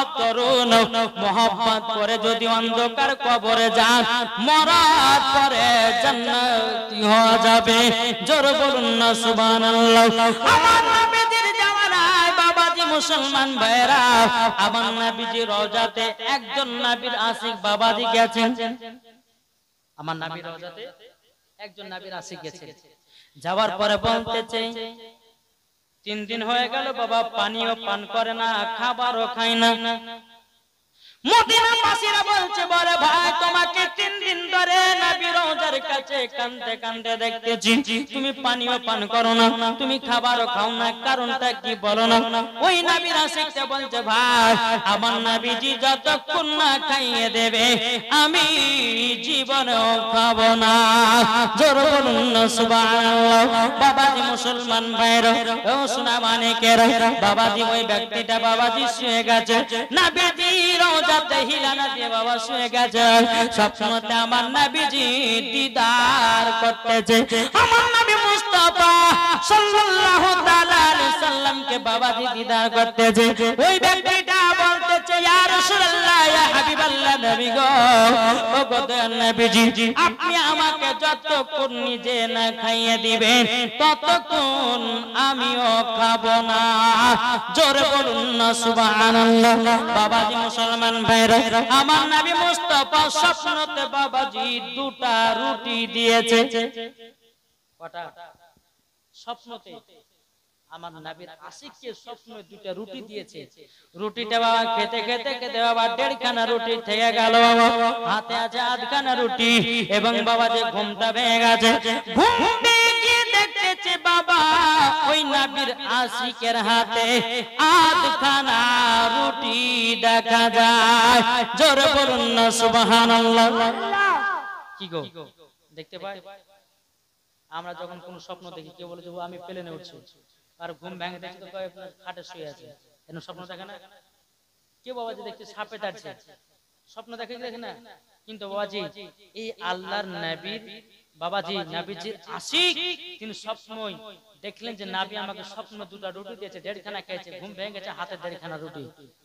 মোহাব্বত করুন, মোহাব্বত করে যদি অন্ধকার কবরে যান মরার পরে জান্নাতি হওয়া যাবে। জোরে বলুন না সুবহানাল্লাহ। আমার নবীজির জামানায় বাবাজি মুসলমান ভাইরা, আমার নবীজির রওজাতে একজন নবীর আশিক বাবাজি গেছেন। আমার নবীর রওজাতে একজন নবীর আশিক গেছে। যাওয়ার পরে বলতেছে 3 দিন হয়ে গেল বাবা পানিও পান করে না, খাবারও খায় না। মদিনাবাসীরা বলছে বলে ভাই তোমাকে 3 দিন ধরে নবীর রওজার কাছে কাঁদতে কাঁদতে দেখতেছি, তুমি পানিও পান করো না, তুমি খাবারও খাও না, কারণটা কি বলো না? ওই নবীর আশিকটা বলছে ভাই আমার নবীজি যতক্ষণ না খাইয়ে দেবে আমি জীবনেও খাবো না। জোরে বলুন না সুবহানাল্লাহ। বাবাজি মুসলমান ভাইরা ও সোনা মানিকের বাবাজি ওই ব্যক্তিটা বাবাজি শুয়ে গেছে, নবীজি রওজাতে হিলানা দিয়ে বাবা শুয়ে গেছে। স্বপ্নতে আমার নবীজি দিদার করতেছে, আমার নবী মুস্তাফা সাল্লাল্লাহু তাআলা আলাইহি সাল্লামকে বাবাজি দিদার করতেছে। ওই ব্যক্তিটা বলতেছে ইয়া রাসূলুল্লাহ ইয়া হাবিবাল্লাহ নবী গো, ও গো দয়ার নবীজি আপনি আমাকে যতক্ষণ নিজে না খাইয়ে দিবেন ততক্ষণ আমিও খাবো না। জোরে বলুন না সুবহানাল্লাহ। বাবাজি মুসলমান ভাইরা, আমার নবী মুস্তাফা স্বপ্নতে বাবাজি 2টা রুটি দিয়েছে। কটা? স্বপ্নতে আমার নবীর আশিককে স্বপ্নে 2টা রুটি দিয়েছে। রুটিটা বাবা খেতে খেতে খেতে বাবা 1.5খানা রুটি থেকে গেল, বাবা হাতে আছে 8খানা রুটি এবং বাবা যে ঘুমটা ভেঙে গেছে। ঘুম ভেঙে দেখতেছে বাবা ওই নবীর আশিকের হাতে 8খানা রুটি দেখা যায়। জোরে বলুন না সুবহানাল্লাহ। কি গো দেখতে পাই? আমরা যখন কোন স্বপ্ন দেখি কেউ বলে যে আমি প্লেনে উঠছি, আর ঘুম ভেঙে দেখছি তো খাটে শুয়ে আছে, এর স্বপ্ন দেখে না। কেউ বাবাজি দেখছে সাপে কাটছে, স্বপ্ন দেখে দেখে না। কিন্তু বাবাজি এই আল্লাহর নবীর বাবাজি নবীজির আশিক তিনি স্বপ্নই দেখলেন যে নবী আমাকে স্বপ্ন 2টা রুটি দিয়েছে, 1.5খানা খেয়েছে, ঘুম ভেঙে গেছে, হাতে 1.5খানা রুটি,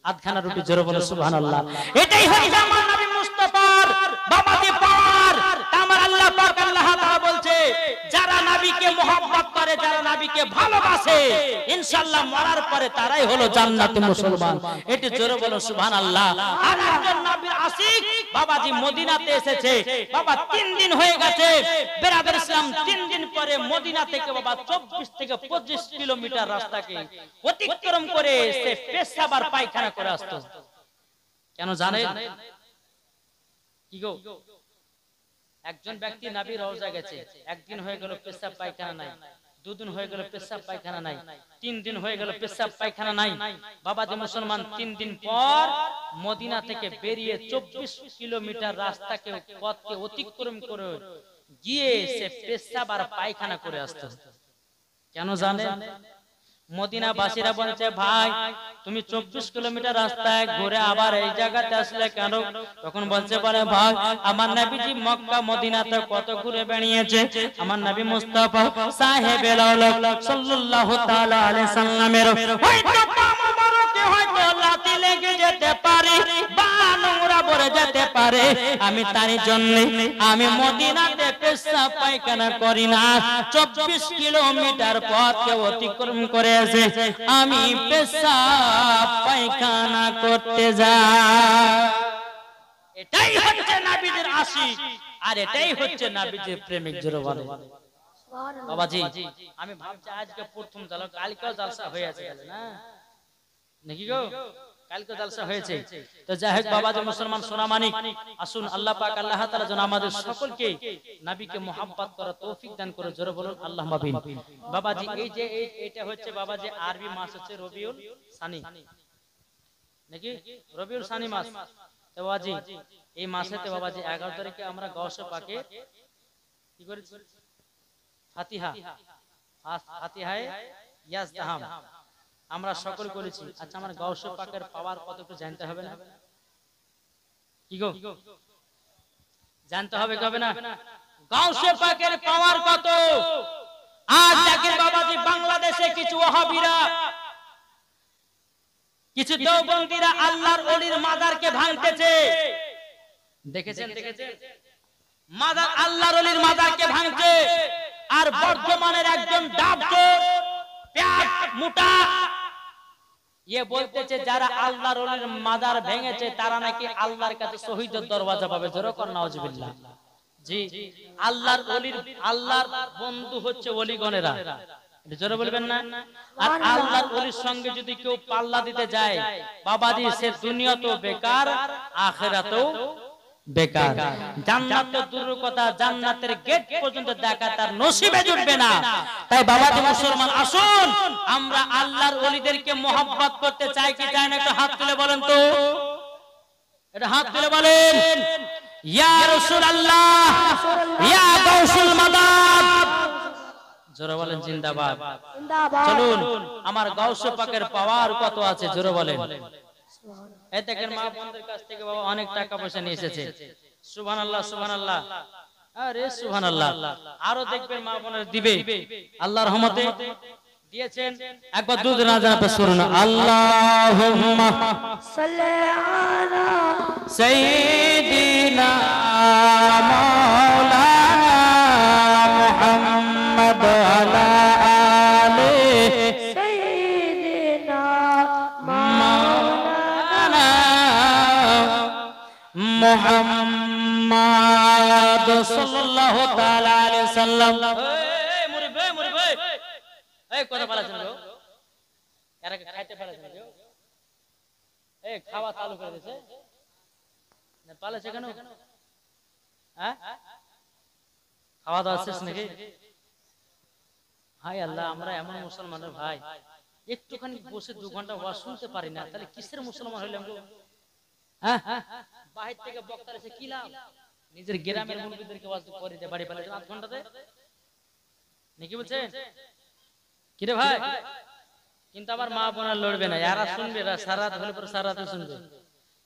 8খানা রুটি। জোরে বলো সুবহানাল্লাহ। এটাই হচ্ছে আমার নবী মুস্তাফার বাবাজি পাওয়ার। আমার আল্লাহ পাক আল্লাহ তাআলা বলছে যারা নবীকে মহব্বত করে, যারা নবীকে ভালোবাসে ইনশাআল্লাহ মরার পরে তারাই হলো জান্নাতি মুসলমান। এটি জোরে বলো সুবহানাল্লাহ। আর একজন নবীর আশিক বাবাজি মদিনাতে এসেছে, বাবা 3 দিন হয়ে গেছে বেরাদার ইসলাম। 3 দিন পরে মদিনা থেকে বাবা 24 থেকে 25 কিলোমিটার রাস্তাকে অতিক্রম করে সে পেশাব আর পায়খানা করে আসতো। কেন জানেন? কি গো, একজন ব্যক্তি নবীর রওজা গেছে, 1 দিন হয়ে গেল পেশাব পায়খানা নাই, 2 দিন হয়ে গেল পেশাব পায়খানা নাই, 3 দিন হয়ে গেল পেশাব পায়খানা নাই। বাবাজি মুসলমান 3 দিন পর মদিনা থেকে বেরিয়ে 24 কিলোমিটার রাস্তাকে পথকে অতিক্রম করে গিয়ে সে পেশাব আর পায়খানা করে আসতো। কেন জানেন? মদিনাবাসীরা বলছে ভাই তুমি 24 কিলোমিটার রাস্তায় ঘুরে আবার এই জায়গাতে আসলে কেন? তখন বলছে বলে ভাই আমার নবীজি মক্কা মদিনাতে কত ঘুরে বেরিয়েছে, আমার নবী মুস্তাফা সাহেবে লাউলাক সাল্লাল্লাহু তাআলা আলাইহি সাল্লামের হয়তো পা মোবারকে হয়তো লাথি লেগে যেতে পারে বা নোংরা পড়ে যেতে পারে, আমি তার জন্য আমি মদিনাতে পেশাব পায়খানা করি না। 24 কিলোমিটার পথকে অতিক্রম করে এসে আমি পেশাব পায়খানা করতে যাই। এটাই হচ্ছে নবীদের আশিক, আর এটাই হচ্ছে নবীদের প্রেমিক। জোরে বলে বাবাজি। আমি ভাবছি আজকে প্রথম জালসা, কালকেও জালসা হয়ে আছে না নাকি গো? কালকে জালসা হয়েছে। তো যাই হোক বাবাজি মুসলমান সোনা মানিক, আসুন আল্লাহ পাক আল্লাহ তাআলা যেন আমাদের সকলকে নবীকে মুহাব্বত করার তৌফিক দান করে। জোরে বলুন আল্লাহুম্মা আমিন। বাবাজি এই যে এটা হচ্ছে বাবাজি আরবি মাস হচ্ছে রবিউল সানি নাকি? রবিউল সানি মাস। তো বাবাজি এই মাসেতে বাবাজি 11 তারিখে আমরা গাউসে পাকে কি করেছি? ফাতিহা, ফাতিহায়ে ইয়াজদাহাম আমরা সকল করেছি। আচ্ছা আমার গাউসে পাকের পাওয়ার কত একটু জানতে হবে না? কি গো জানতে হবে কবে না? গাউসে পাকের পাওয়ার কত? আজ দেখেন বাবাজি বাংলাদেশে কিছু ওয়াহাবিরা কিছু দেওবন্দিরা আল্লাহর ওলির মাজারকে ভাঙতেছে, দেখেছেন মাজার, আল্লাহর ওলির মাজারকে ভাঙছে। আর বর্ধমানের একজন ডাবজোর পেট মোটা ইয়ে বলতেছে যারা আল্লাহর ওলির মাজার ভেঙেছে তারা নাকি আল্লাহর কাছে শহীদের দরওয়াজা পাবে। জোরে কর নাউজুবিল্লাহ। জি, আল্লাহর ওলির, আল্লাহর বন্ধু হচ্ছে ওলিগণেরা, জোরে বলবেন না। আর আল্লাহর ওলির সঙ্গে যদি কেউ পাল্লা দিতে যায় বাবাজি, সে দুনিয়াতেও বেকার, আখিরাতেও বেকার। জান্নাত তো দূরের কথা, জান্নাতের গেট পর্যন্ত দেখা তার নসিবে জুটবে না। তাই বাবাজি মুসলমান, আসুন আমরা আল্লাহর ওলিদেরকে মোহাব্বত করতে চাই কি চাই না, একটু হাত তুলে বলেন তো, এটা হাত তুলে বলেন। ইয়া রাসূলুল্লাহ, ইয়া গাউসুল মাদাদ, জোরে বলেন জিন্দাবাদ। চলুন, আমার গাউসে পাকের পাওয়ার কত আছে জোরে বলেন। এই দেখেন মা বোনদের কাছ থেকে বাবা অনেক টাকা পয়সা নিয়ে এসেছে। সুবহানাল্লাহ, সুবহানাল্লাহ, আরে সুবহানাল্লাহ। আরো দেখবেন মা বোনের দিবে, আল্লাহর রহমতে দিয়েছেন। একবার দুধ না জানাতে শুনুন, আল্লাহুম্মা সাল্লি আলা সাইয়্যিদিনা মাওলানা মুহাম্মদ আলা আলি সাইয়্যিদিনা মাওলানা মুহাম্মদ সাল্লাল্লাহু তাআলা আলাইহি সাল্লাম। এই মুরিদ, এই মুরিদ, এই কথা বলাছেন গো, এরা খাইতে পারেছেন গো, এই খাওয়া চালু করে দিয়েছে না, পালেছে কেন? হ্যাঁ, খাওয়া দাওয়া শেষ নাকি? হায় আল্লাহ, আমরা এমন মুসলমানের ভাই একটুখানি বসে 2 ঘন্টা ওয়াজ শুনতে পারি না, তাহলে কিসের মুসলমান হইলাম গো? হ্যাঁ, বাহির থেকে বক্তা এসে কি লাভ? নিজের গ্রামের মুরব্বিদেরকে ওয়াজ করে দিয়ে বাড়ি পালাইছেন 8 ঘন্টাতে নাকি বলছেন? কিরে ভাই, কিন্তু আবার মা বোনা লড়বে না, এরা শুনবে, এরা সারা রাত হলে পরে সারা রাত শুনবে।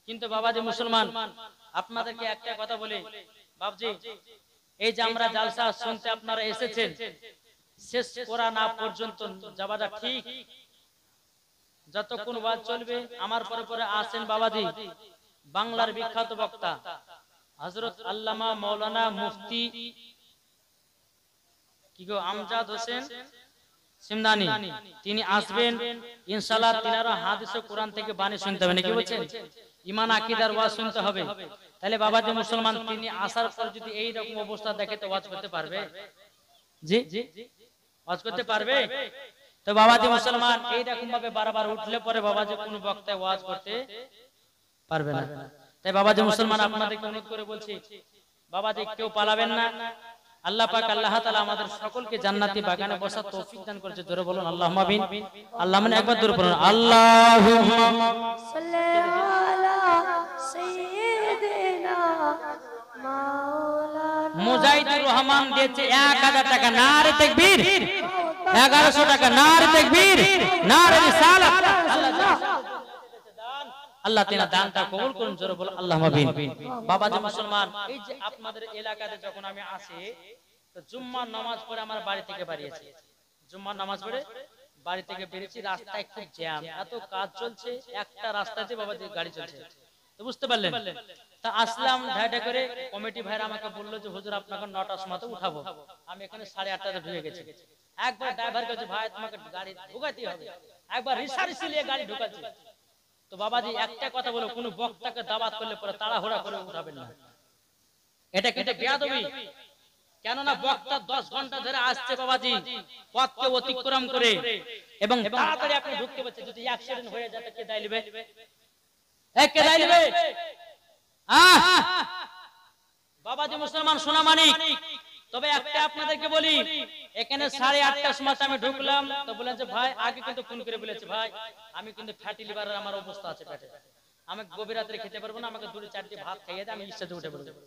কিন্তু বাবাজি মুসলমান, আপনাদেরকে একটা কথা বলি বাবজি, এই যে আমরা জালসা শুনতে আপনারা এসেছেন, শেষ করা না পর্যন্ত যাওয়াটা ঠিক। যতক্ষণ ওয়াজ চলবে, আমার পরে পরে আসেন বাবাজি বাংলার বিখ্যাত বক্তা হযরত আল্লামা মাওলানা মুফতি কি গো আমজাদ হোসেন সিমদানি, তিনি আসবেন ইনশাআল্লাহ। তিনারা হাদিস ও কোরআন থেকে বাণী শুনতে হবে নাকি বলছেন, ঈমান আকীদার ওয়াজ শুনতে হবে। তাহলে বাবাজি মুসলমান, তিনি আসার পর যদি এই রকম অবস্থা দেখে তো ওয়াজ করতে পারবে? জি, ওয়াজ করতে পারবে? তো বাবাজি মুসলমান, এই রকম ভাবে বারবার উঠলে পরে বাবাজি কোন বক্তা ওয়াজ করতে পারবে না। তাই বাবাজি মুসলমান, আপনাদেরকে অনুরোধ করে বলছি বাবাজি কেউ পালাবেন না। আল্লাহ পাক আল্লাহ তাআলা আমাদের সকলকে জান্নাতি বাগানে বসার তৌফিক দান করেছে। জোরে বলুন আল্লাহুম্মা আমিন। আল্লাহ মানে একবার জোরে বলুন, আল্লাহুম্মা সাল্লি আলা সাইয়্যিদিনা মাওলানা। মুজাহিদুর রহমান দিয়েছে 1000 টাকা, নারে তাকবীর। 1100 টাকা, নারে তাকবীর, নারে রিসালাত। আল্লাহ তেনা দানটা কবুল করুন। জোরে বলুন আল্লাহুম্মা আমিন। বাবাজি মুসলমান, এই যে আপনাদের এলাকাতে যখন আমি আসি, তো জুম্মার নামাজ পড়ে আমার বাড়ি থেকে বেরিয়েছি, জুম্মার নামাজ পড়ে বাড়ি থেকে বেরিয়েছি, রাস্তায় খুব জ্যাম, এত কাজ চলছে, একটা রাস্তাতে বাবাজি গাড়ি চলছে, তো বুঝতে পারলেন। তা আসলাম ঢাইটা করে, কমিটি ভাইরা আমাকে বললো যে হুজুর আপনাকে 9টার সময় উঠাবো। আমি এখানে 8:30টাতে ঢুকে গেছি। একবার ড্রাইভার কাছে, ভাই তোমাকে গাড়ি ঢুকাতেই হবে, একবার রিসার্চি নিয়ে গাড়ি ঢুকাচ্ছি। তো বাবাজি একটা কথা বলো, কোন বক্তাকে দাওয়াত করলে পরে তাড়াহুড়া করে উঠাবেন না, এটা কিন্তু বেয়াদবি। কেননা বক্তা 10 ঘন্টা ধরে আসছে বাবাজি, পথকে অতিক্রম করে, এবং তাড়াতাড়ি আপনি ঢুকতে পারছেন। যদি অ্যাক্সিডেন্ট হয়ে যায় কে দায় নেবে? কে দায় নেবে? বাবাজি মুসলমান সোনা মানিক, তবে একটা আপনাদেরকে বলি, এখানে 8:30টার সময় আমি ঢুকলাম, তো বলেন যে ভাই আগে কিন্তু ফোন করে বলেছে, ভাই আমি কিন্তু ফ্যাটি লিভারের আমার অবস্থা আছে পেটে, আমি গভীর রাতে খেতে পারবো না, আমাকে 2-4টি ভাত খাইয়ে দে, আমি ইচ্ছাতে উঠে পড়বো।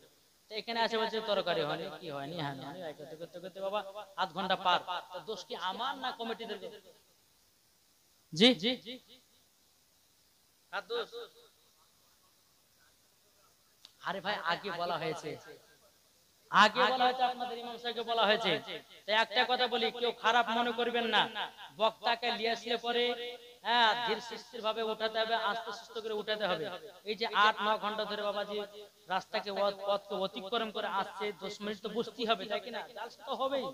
তো এখানে আসে বলছে তরকারি হয়নি, কি হয়নি, হ্যাঁ করতে করতে করতে বাবা 8 ঘন্টা পার। তো দোষ কি আমার না কমিটিদের? জি জি, আরে ভাই আগে বলা হয়েছে, আগে বলা হয়েছে, আপনাদের ইমাম সাহেবকে বলা হয়েছে। তো একটা কথা বলি, কেউ খারাপ মনে করবেন না, বক্তাকে নিয়ে আসলে পরে হ্যাঁ ধীর স্থির ভাবে উঠাতে হবে, আস্তে আস্তে করে উঠাতে হবে। এই যে 8-9 ঘন্টা ধরে বাবাজি রাস্তাকে পথকে অতিক্রম করে আসছে, 10 মিনিট তো বসতেই হবে, তাই কিনা? জালসা তো হবেই,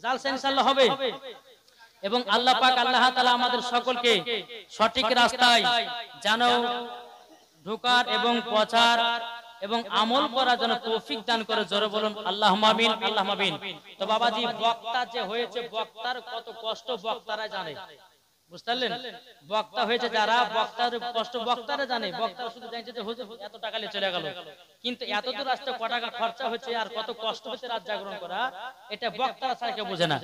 জালসা ইনশাআল্লাহ হবে। এবং আল্লাহ পাক আল্লাহ তাআলা আমাদের সকলকে সঠিক রাস্তায় জানো ঢোকার এবং পৌঁছার এবং আমল করার জন্য তৌফিক দান করে। জোরে বলুন আল্লাহুম্মা আমিন, আল্লাহুম্মা আমিন। তো বাবাজি বক্তা যে হয়েছে, বক্তার কত কষ্ট বক্তারা জানে, বুঝতে পারলেন? বক্তা হয়েছে যারা, বক্তার কষ্ট বক্তারা জানে। বক্তারা শুধু জানছে যে হুজুর এত টাকা নিয়ে চলে গেল, কিন্তু এত দূর আসতে কত টাকা খরচা হচ্ছে আর কত কষ্ট হচ্ছে রাত জাগরণ করা, এটা বক্তারা ছাড়া কেউ বোঝে না।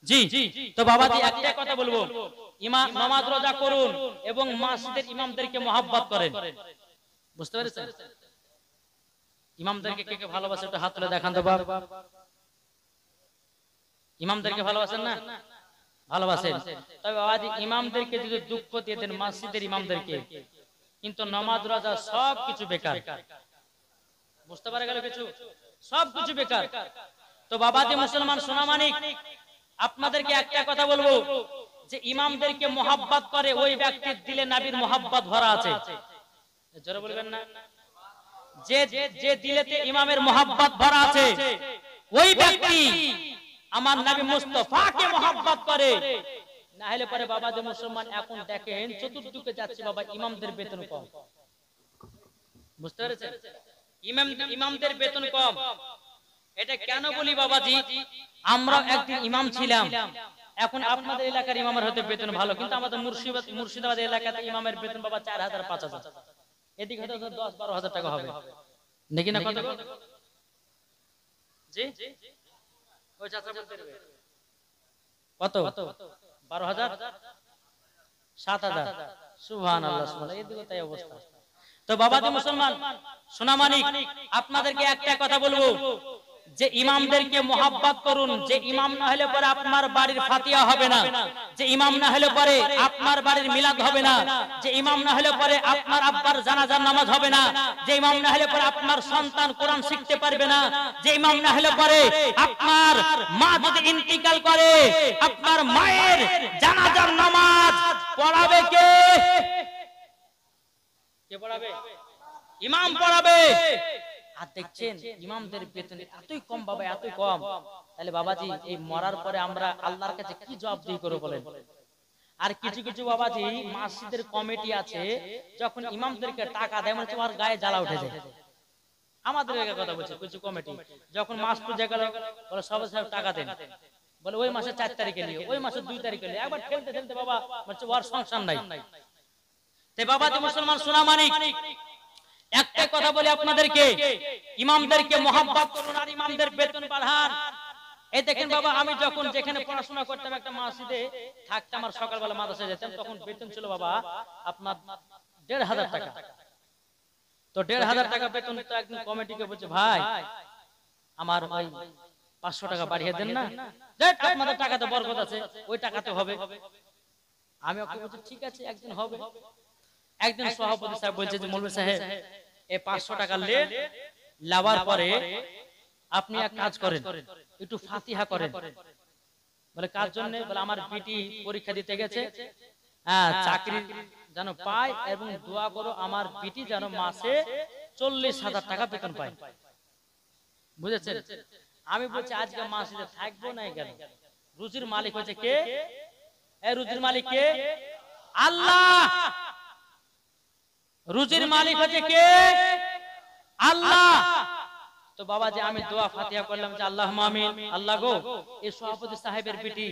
জি, তো বাবাজি একটা কথা বলবো, ইমাম নামাজ রোজা করুন এবং মসজিদের ইমামদেরকে মহব্বত করেন। বুঝতে পেরেছেন? ইমামদেরকে কে কে ভালোবাসে একটু হাত তুলে দেখান তো বাবা। ইমামদেরকে ভালোবাসেন না? ভালোবাসেন। তবে বাবাজি ইমামদেরকে যদি দুঃখ দিয়ে দেন, মসজিদের ইমামদেরকে, কিন্তু নামাজ রোজা সব কিছু বেকার। বুঝতে পারা গেল কিছু? সব কিছু বেকার। তো বাবাজি মুসলমান সোনামানিক, আপনাদেরকে একটা কথা বলবো, যে ইমামদেরকে মহব্বত করে ওই ব্যক্তির দিলে নবীর মহব্বত ভরা আছে। জোরে বলবেন না? যে দিলেতে ইমামের মহব্বত ভরা আছে, ওই ব্যক্তি আমার নবী মুস্তাফাকে মহব্বত করে। না হলে পরে বাবাজি মুসলমান এখন দেখেন চতুর্দিকে যাচ্ছে বাবা ইমামদের বেতন কম। বুঝতে পেরেছেন? ইমামদের বেতন কম। এটা কেন বলি বাবাজি? আমরা একদিন ইমাম ছিলাম, এখন আপনাদের এলাকার ইমামের হয়তো বেতন ভালো, কিন্তু আমাদের মুর্শিদাবাদ এলাকাতে ইমামের বেতন বাবা 4000-5000, এদিকে হয়তো 10-12 হাজার টাকা হবে নাকি না? কত জি ওই চাচা বলতে পারবে কত? 12,000, 7,000। সুবহানাল্লাহ, সুবহানাল্লাহ, এদিকে তাই অবস্থা। তো বাবাজি মুসলমান সোনামানিক, আপনাদেরকে একটা কথা বলবো, যে ইমামদেরকে মহব্বত করুন। যে ইমাম না হলে পরে আপনার বাড়ির ফাতিহা হবে না, যে ইমাম না হলে পরে আপনার বাড়ির মিলাদ হবে না, যে ইমাম না হলে পরে আপনার আব্বার জানাজার নামাজ হবে না, যে ইমাম না হলে পরে আপনার সন্তান কোরআন শিখতে পারবে না, যে ইমাম না হলে পরে আপনার মা যদি ইন্তিকাল করে আপনার মায়ের জানাজার নামাজ পড়াবে কে? কে পড়াবে? ইমাম পড়াবে। আর দেখছেন ইমামদের বেতন এতই কম বাবা, এতই কম। তাহলে বাবাজি এই মরার পরে আমরা আল্লাহর কাছে কি জবাবদিহি করব বলেন? আর কিছু কিছু বাবাজি মসজিদের কমিটি আছে, যখন ইমামদেরকে টাকা দেয় মানে তোমার গায়ে জ্বালা উঠে যায়। আমাদের এলাকার কথা বলছি, কিছু কমিটি যখন মাস পূজা গেল বলে সবাই সব টাকা দেন, বলে ওই মাসের 4 তারিখে নিও, ওই মাসের 2 তারিখে নিও, একবার ঠেলতে ঠেলতে বাবা বলছে ওর সংসার নাই। তাই বাবাজি মুসলমান সোনামানিক, একটা কথা বলি আপনাদেরকে, ইমামদেরকে মহব্বত করুন আর ইমামদের বেতন বাড়ান। এই দেখেন বাবা, আমি যখন যেখানে পড়াশোনা করতাম একটা মসজিদে থাকতাম আর সকালবেলা মাদ্রাসায় যেতাম, তখন বেতন ছিল বাবা আপনার 1,500 টাকা। তো 1,500 টাকা বেতন। তো একদিন কমিটিকে বলছে ভাই আমার ওই 500 টাকা বাড়িয়ে দেন না, আপনাদের টাকাতে বরকত আছে, ওই টাকাতে হবে। আমি ওকে বলছি ঠিক আছে একদিন হবে। একদিন সভাপতি সাহেব বলছে যে মৌলভী সাহেব এই 500 টাকা লাভার পরে আপনি এক কাজ করেন, একটু ফাতিহা করেন। বলে কার জন্য? বলে আমার বিটি পরীক্ষা দিতে গেছে, হ্যাঁ চাকরি যেন পায়, এবং দোয়া করো আমার বিটি যেন মাসে 40,000 টাকা বেতন পায়। বুঝেছেন? আমি বলছি আজকে মাসে থাকবো না কেন? রুজির মালিক হচ্ছে কে? এই রুজির মালিক কে? আল্লাহ। রুজির মালিক হচ্ছে কে? আল্লাহ। তো বাবা যে আমি দোয়া ফাতিহা করলাম যে আল্লাহুম্মা আমিন, আল্লাহ গো এই সভাপতি সাহেবের বেটি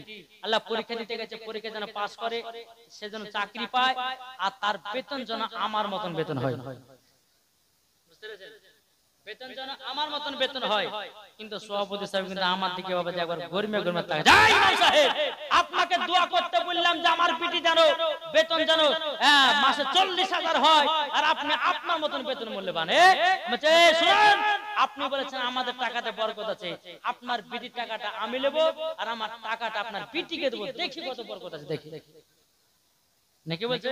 আল্লাহ পরীক্ষা দিতে গেছে, পরীক্ষা যেন পাস করে, সে যেন চাকরি পায়, আর তার বেতন যেন আমার মতন বেতন হয়। বুঝতে পেরেছেন? বেতন যেন আমার মতন বেতন হয়। কিন্তু সভাপতি সাহেব কিন্তু আমার দিকে বাবা যে একবার গরমে গরমে তাকায়, যাই ইমাম সাহেব আপনাকে দোয়া করতে বললাম যে আমার বিটি যেন বেতন যেন মাসে 40,000 হয়, আর আপনি আপনার মতন বেতন মূল্যবান। শুনুন, আপনি বলেছেন আমাদের টাকাতে বরকত আছে, আপনার বিটির টাকাটা আমি নেব আর আমার টাকাটা আপনার বিটিকে দেবো, দেখি কত বরকত আছে। দেখি নাকি বলছে?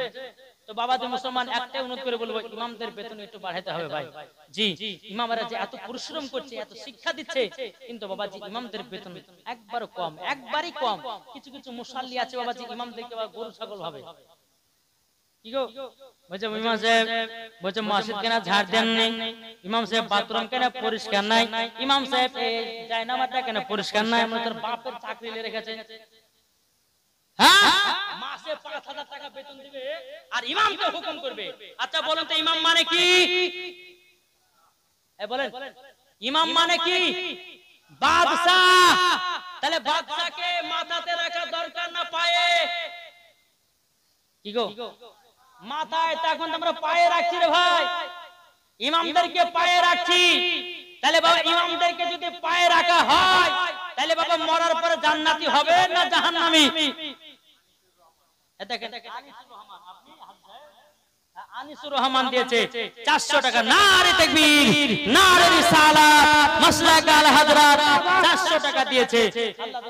তো বাবাজি মুসলমান একটাই অনুরোধ করে বলবো, ইমামদের বেতন একটু বাড়াতে হবে ভাই। জি, ইমামরা যে এত পরিশ্রম করছে, এত শিক্ষা দিচ্ছে, কিন্তু বাবাজি ইমামদের বেতন একবার কম, একবারই কম। কিছু কিছু মুসাল্লি আছে বাবাজি, ইমামদেরকে গরু ছাগল ভাবে। কি গো বলছে ইমাম সাহেব, বলছে মসজিদ কেন ঝাড় দেন নাই, ইমাম সাহেব বাথরুম কেন পরিষ্কার নাই, ইমাম সাহেব এই জায়নামাজটা কেন পরিষ্কার নাই, আমরা তোর বাপের চাকরি নিয়ে রেখেছে। হ্যাঁ, মাসে ৫,০০০ টাকা বেতন দিবে আর ইমামকে হুকুম করবে। আচ্ছা বলুন তো ইমাম মানে কি? বলেন, ইমাম মানে কি? বাদশাহ। তাহলে বাদশাকে মাথাতে রাখা দরকার না পায়ে? কি গো মাথায় তো এখন আমরা পায়ে রাখছি রে ভাই, ইমামদেরকে পায়ে রাখছি। তাহলে বাবা ইমামদেরকে যদি পায়ে রাখা হয়, তাহলে বাবা মরার পরে জান্নাতি হবে না জাহান্নামী? আনিসুর রহমান দিয়েছে 400 টাকা। নারে তাকবীর, নারে রিসালাত, মাসলাক আল হযরত 400 টাকা দিয়েছে। আল্লাহ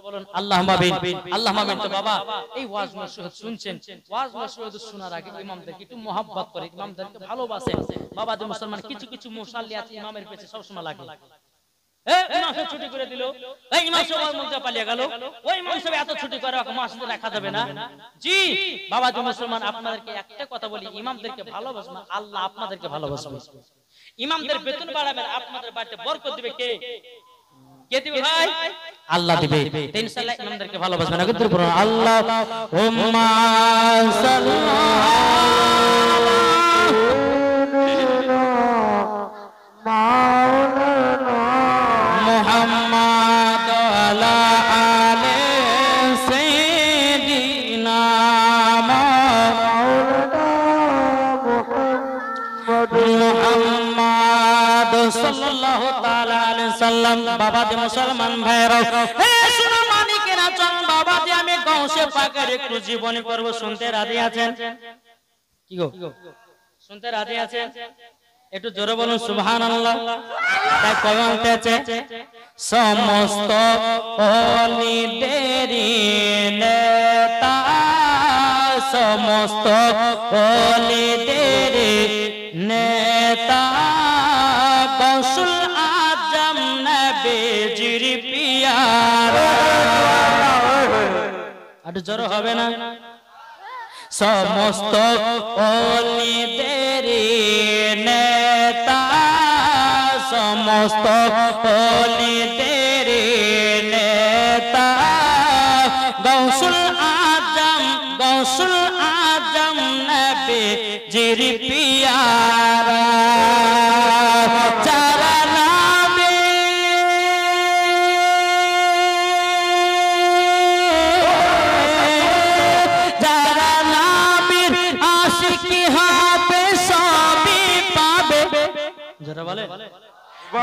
বলুন আল্লাহুম্মা আমিন, আল্লাহুম্মা আমিন। তো বাবা এই ওয়াজ নসিহত শুনছেন, ওয়াজ নসিহত শোনার আগে ইমামদেরকে একটু মহব্বত করে, ইমামদেরকে ভালোবাসেন। বাবা যে মুসলমান কিছু কিছু মুসাল্লি আছে ইমামের পেছনে সব সময় লাগে। ইমাম সাহেব ছুটি করে দিল, এই ইমাম সাহেব ওর মধ্যে পালিয়ে গেল, ওই ইমাম সাহেব এত ছুটি করে মসজিদে রাখা যাবে না। জি বাবা যে মুসলমান, আপনাদেরকে একটা কথা বলি, ইমামদেরকে ভালোবাসবেন, আল্লাহ আপনাদেরকে ভালোবাসবে। ইমামদের বেতন বাড়াবেন, আপনাদের বাড়িতে বরকত দিবে কে? কে দিবে ভাই? আল্লাহ দিবে। ইনশাআল্লাহ ইমামদেরকে ভালোবাসবেন। আগে দূর করুন আল্লাহুম্মা মুহাম্মাদ আলা আলে সাইয়্যিদিনা মুহাম্মাদ সাল্লাল্লাহু তাআলা আলাইহি সাল্লাম। বাবা যে মুসলমান ভাইরা, হে শুনো মানিকেরা, চল বাবা যে আমি গাউসে পাকের একটু জীবনী করব, শুনতে রাজি আছেন? কি গো শুনতে রাজি আছেন? একটু জোরে বলুন সুবহানাল্লাহ। তাই কবে উঠেছে? সমস্ত ওলিদের নেতা, সমস্ত ওলিদের নেতা, গৌসুল আজম নবীজির পিয়ারা। একটু জোরে হবে না? সমস্ত ওলিদের নেতা, সমস্ত ওলিদের নেতা, গৌসুল আজম, গৌসুল আজম নবীজির পিয়ারা। যারা নামে যারা নামের আশিকি হবে সবই পাবে। যারা বলে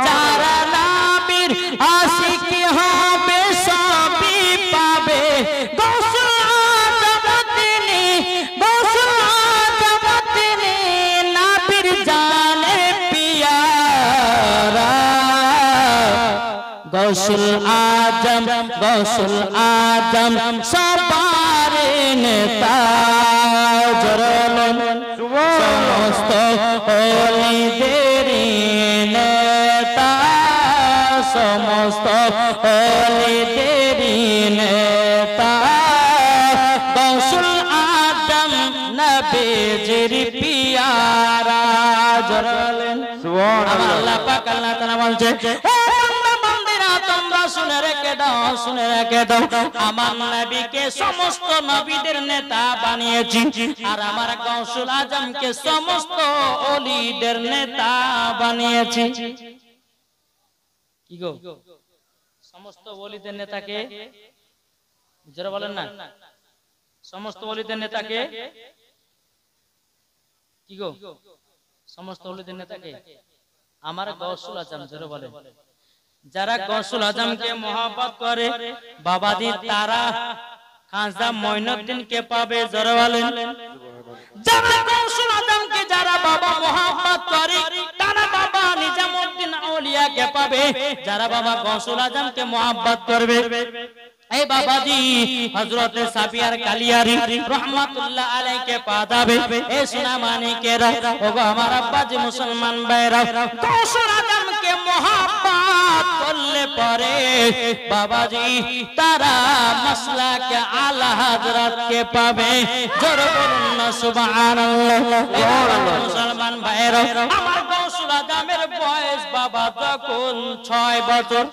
যারা নামের আশিকি হবে সবই পাবে। গৌসুল আজম তিনি, গৌসুল আজম তিনি, নাবির জানে পিয়ারা। গৌসুল আজম, গৌসুল আজম সবার নেতা। সমস্ত ওলিদের নেতা, সমস্ত ওলিদের নেতা, গৌসুল আজম নবীজির পিয়ারা। জরালেন সুবহানাল্লাহ। আল্লাহ পাক আল্লাহ তাআলা বলছে, তোমরা শুনে রেখে দাও, শুনে রেখে দাও, আমার নবীকে সমস্ত নবীদের নেতা বানিয়েছি, আর আমার গৌসুল আজমকে সমস্ত ওলিদের নেতা বানিয়েছি। কি গো সমস্ত ওলিদের নেতাকে যারা বলেন না, সমস্ত ওলিদের নেতাকে কি গো সমস্ত ওলিদের নেতাকে আমার গৌসুল আজম যারা বলেন। যারা গৌসুল আজমকে মহব্বত করে বাবাজি, তারা খাজা মঈনুদ্দিনকে পাবে। যারা বলেন যারা গৌসুল আজমকে যারা বাবা মহব্বত করে, তারা বাবা নিজামুদ্দিন আউলিয়াকে পাবে। যারা বাবা গৌসুল আজমকে মহব্বত করবে, এই বাবাজি হযরত সাবিয়ার কালিয়ারি রহমাতুল্লাহ আলাইকে পাঠাবে এ সোনা মানিকেরা ওগো আমার আব্বাজি মুসলমান ভাইরা গৌসুল আজমকে মোহাব্বত করলে পরে বাবাজি তারা মাসলাকে আলা হযরতকে পাবে জোরে বলুন না সুবহানাল্লাহ মুসলমান ভাইরা আমার গৌসুল আজমের বয়স বাবা তখন 6 বছর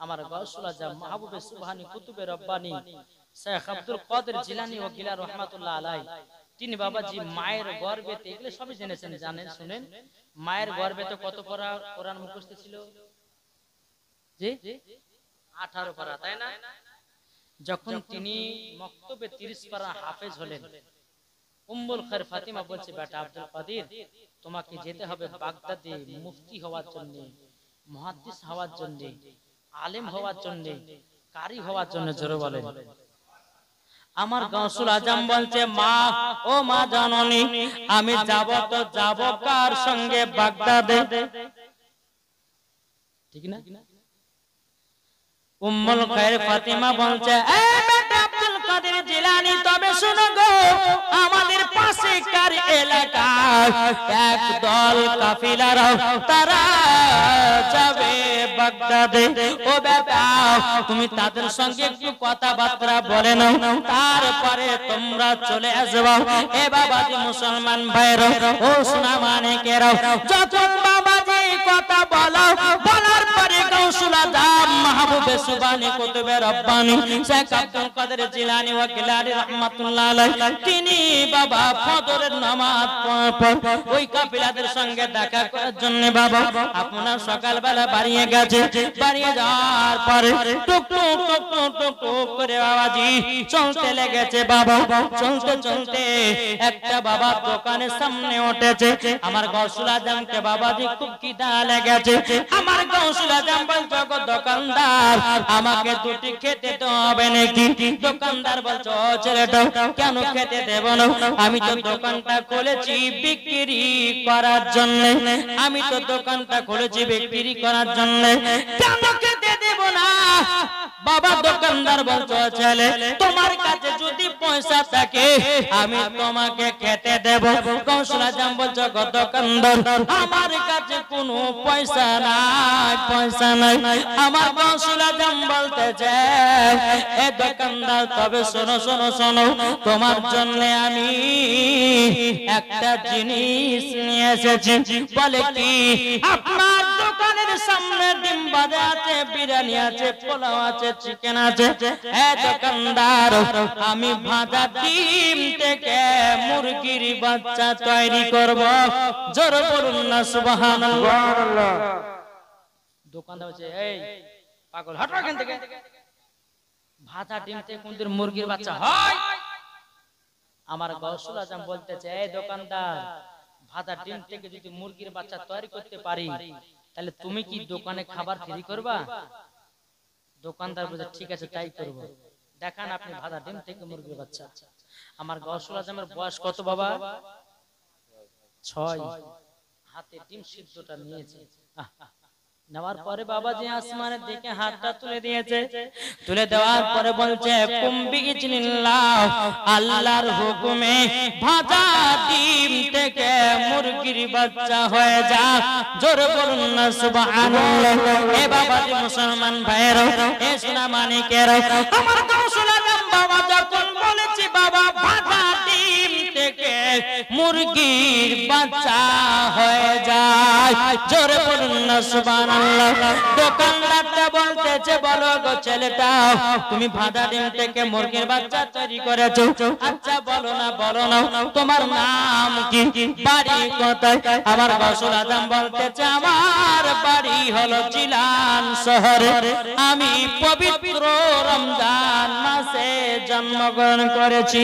আমার গৌসুল আজম মাহবুবে সুবহানী কুতুবে রব্বানী শেখ আব্দুল কাদের জিলানী ও গিলা রাহমাতুল্লাহ আলাইহি তিনি বাবাজি মায়ের গর্ভেতে এগুলো সবই জেনেছেন জানেন শুনেন মায়ের গর্ভেতে কত পারা কোরআন মুখস্থ ছিল জি 18 পারা তাই না যখন তিনি মক্তবে 30 পারা হাফেজ হলেন উম্মুল খায়র ফাতিমা বলছে বেটা আব্দুল কাদের তোমাকে যেতে হবে বাগদাদে মুফতি হওয়ার জন্য মুহাদ্দিস হওয়ার জন্য আলেম হওয়ার জন্য কারি হওয়ার জন্য জোরে বলেন আমার গৌসুল আজম বলছে মা ও মা জাননী আমি যাব তো যাব কার সঙ্গে বাগদাদে ঠিক না উম্মুল খায়র ফাতিমা বলছে এ বেটা আব্দুল কাদের জিলানী তবে শুনো গো আমাদের পাশে কার এলাকায় এক দল কাফিলারা তারা যাবে বাগদাদে ও বেটা তুমি তাদের সঙ্গে একটু কথাবার্তা বলে নাও তারপরে তোমরা চলে আসবে এ বাবাজি মুসলমান ভাইরা ও সোনা মানিকেরা যখন বাবাজি কথা বলার পরে গৌসুল আজম মাহবুবে সুবহানী কুতুবে রব্বানী শেখ আব্দুল কাদের জিলানী ওয়া গিলানী রাহমাতুল্লাহ আলাইহি তিনি বাবা ফজরের নামাজ পড়ার পর ওই কাফিলাদের সঙ্গে দেখা করার জন্য বাবা আপনার সকালবেলা বাড়িয়ে গেছে বাড়িয়ে যাওয়ার পরে টুক টুক টুক টুক টুক টুক করে বাবাজি চলতে লেগেছে বাবা চলতে চলতে একটা বাবা দোকানের সামনে উঠেছে আমার গৌসুল আজমকে বাবাজি খুব খিদা লেগেছে আমার গৌসুল আজম বলছে গো দোকানদার আমাকে দুটি খেতে তো হবে নাকি দোকানদার বলছে ও ছেলেটা কেন খেতে দেব না আমি তো দোকানটা খুলেছি বিক্রি করার জন্য আমি তো দোকানটা খুলেছি বিক্রি করার জন্য কেন খেতে দেব না বাবা দোকানদার বলছে ছেলে তোমার কাছে যদি পয়সা থাকে আমি তোমাকে খেতে দেব গৌসুল আজম বলছে গো দোকানদার আমার কাছে কোনো পয়সা নাই আমার গৌসুল আজম বলতেছে এ দোকানদার তবে শোনো শোনো শোনো তোমার জন্য আমি একটা জিনিস নিয়ে এসেছি বলে কি আপনার দোকানের সামনে ডিম ভাজা আছে বিরিয়ানি আছে পোলাও আছে চিকেন আছে এ দোকানদার আমি ভাজা ডিম থেকে মুরগির বাচ্চা তৈরি করব জোরে বলুন না সুবহানাল্লাহ দোকানদার বলছে এই পাগল হটো এখান থেকে ভাজা ডিম থেকে কোনদিন মুরগির বাচ্চা হয় আমার গৌসুল আজম বলতেছে এই দোকানদার ভাজা ডিম থেকে যদি মুরগির বাচ্চা তৈরি করতে পারি তাহলে তুমি কি দোকানে খাবার ফ্রি করবা দোকানদার বলছে ঠিক আছে তাই করব দেখান আপনি ভাজা ডিম থেকে মুরগির বাচ্চা আমার গৌসুল আজমের বয়স কত বাবা 6 হাতে ডিম সিদ্ধটা নিয়েছে নেওয়ার পরে বাবাজি আসমানের দিকে হাতটা তুলে দিয়েছে তুলে দেওয়ার পরে বলছে কুম্বি ইজনিল্লাহ আল্লাহর হুকুমে ভাজা ডিম থেকে মুরগির বাচ্চা হয়ে যা জোরে বলুন না সুবহানাল্লাহ এ বাবাজি মুসলমান ভাইরা এ সোনা মানিকেরা আমার গৌসুল আজম বাবা যখন বলেছি বাবা ভাজা ডিম থেকে মুরগির বাচ্চা হয়ে যায় জোরে বলুন না সুবহানাল্লাহ দোকানদারটা বলতেছে বলো গো ছেলেটা তুমি ভাজা ডিম থেকে মুরগির বাচ্চা তৈরি করেছো আচ্ছা বলো না তোমার নাম কি বাড়ি কোথায় আমার গৌসুল আজম বলতেছে আমার বাড়ি হলো জিলান শহরে আমি পবিত্র রমজান মাসে জন্মগ্রহণ করেছি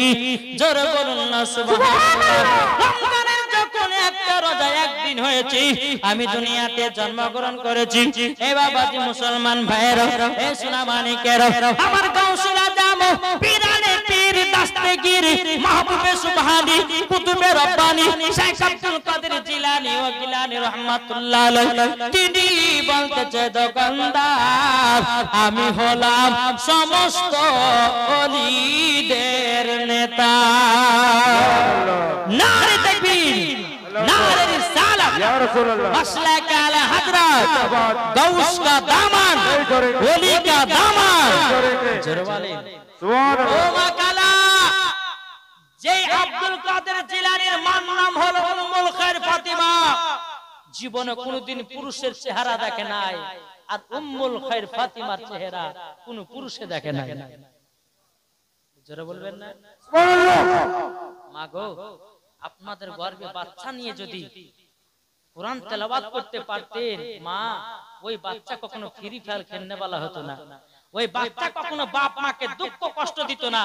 জোরে বলুন না সুবহানাল্লাহ রমজানের যখন একটা রোজা একদিন হয়েছে আমি দুনিয়াতে জন্মগ্রহণ করেছি এ বাবাজি মুসলমান ভাইরা এ সোনা মানিকেরা আমার গৌসুল আজম পীরানে পীর দাস্তেগীর, মাহবুবে সুবহানি, কুতুবে রব্বানি, শেখ আব্দুল কাদের জিলানী ও গিলানী রাহমাতুল্লাহ আলাইহি, তিনি বলতেছে দোকানদার আমি হলাম সমস্ত ওলিদের নেতা। নারে তাকবীর, নারে রিসালাত, ইয়া রাসূলুল্লাহ, মাসলাক আলা হযরত, গাউস কা দামান, ওলি কা দামান, জোরে বলেন সুবহানাল্লাহ। ও মাকালা, যেই আব্দুল কাদের জিলানীর নাম হলো উম্মুল খায়র ফাতিমা, জীবনে কোনদিন পুরুষের চেহারা দেখে নাই, আর উম্মুল খায়র ফাতিমার চেহারা কোন পুরুষে দেখে নাই। জোরে বলবেন না সুবহানাল্লাহ। মাগো, আপনাদের গর্ভে বাচ্চা নিয়ে যদি কোরআন তেলাওয়াত করতে পারতেন, মা ওই বাচ্চা কখনো ফ্রি ফায়ার খেলনেওয়ালা হতো না, ওই বাচ্চা কখনো বাপ মাকে দুঃখ কষ্ট দিত না,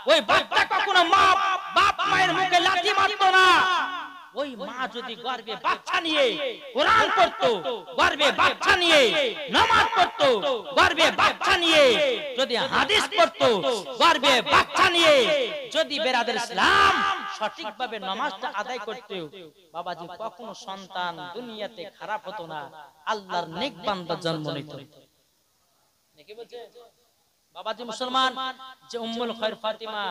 ওই বাচ্চা কখনো মা বাপ মায়ের মুখে লাথি মারতো না। ওই মা যদি গর্ভে বাচ্চা নিয়ে কোরআন পড়তো, গর্ভে বাচ্চা নিয়ে নামাজ পড়তো, গর্ভে বাচ্চা নিয়ে যদি হাদিস পড়তো, গর্ভে বাচ্চা নিয়ে যদি বেরাদের ইসলাম সঠিকভাবে নামাজটা আদায় করতো, বাবাজি কখনো সন্তান দুনিয়াতে খারাপ হতো না, আল্লাহর নেক বান্দা জন্ম নিত। কি বলছে বাবাজি মুসলমান, যে উম্মুল খায়র ফাতিমা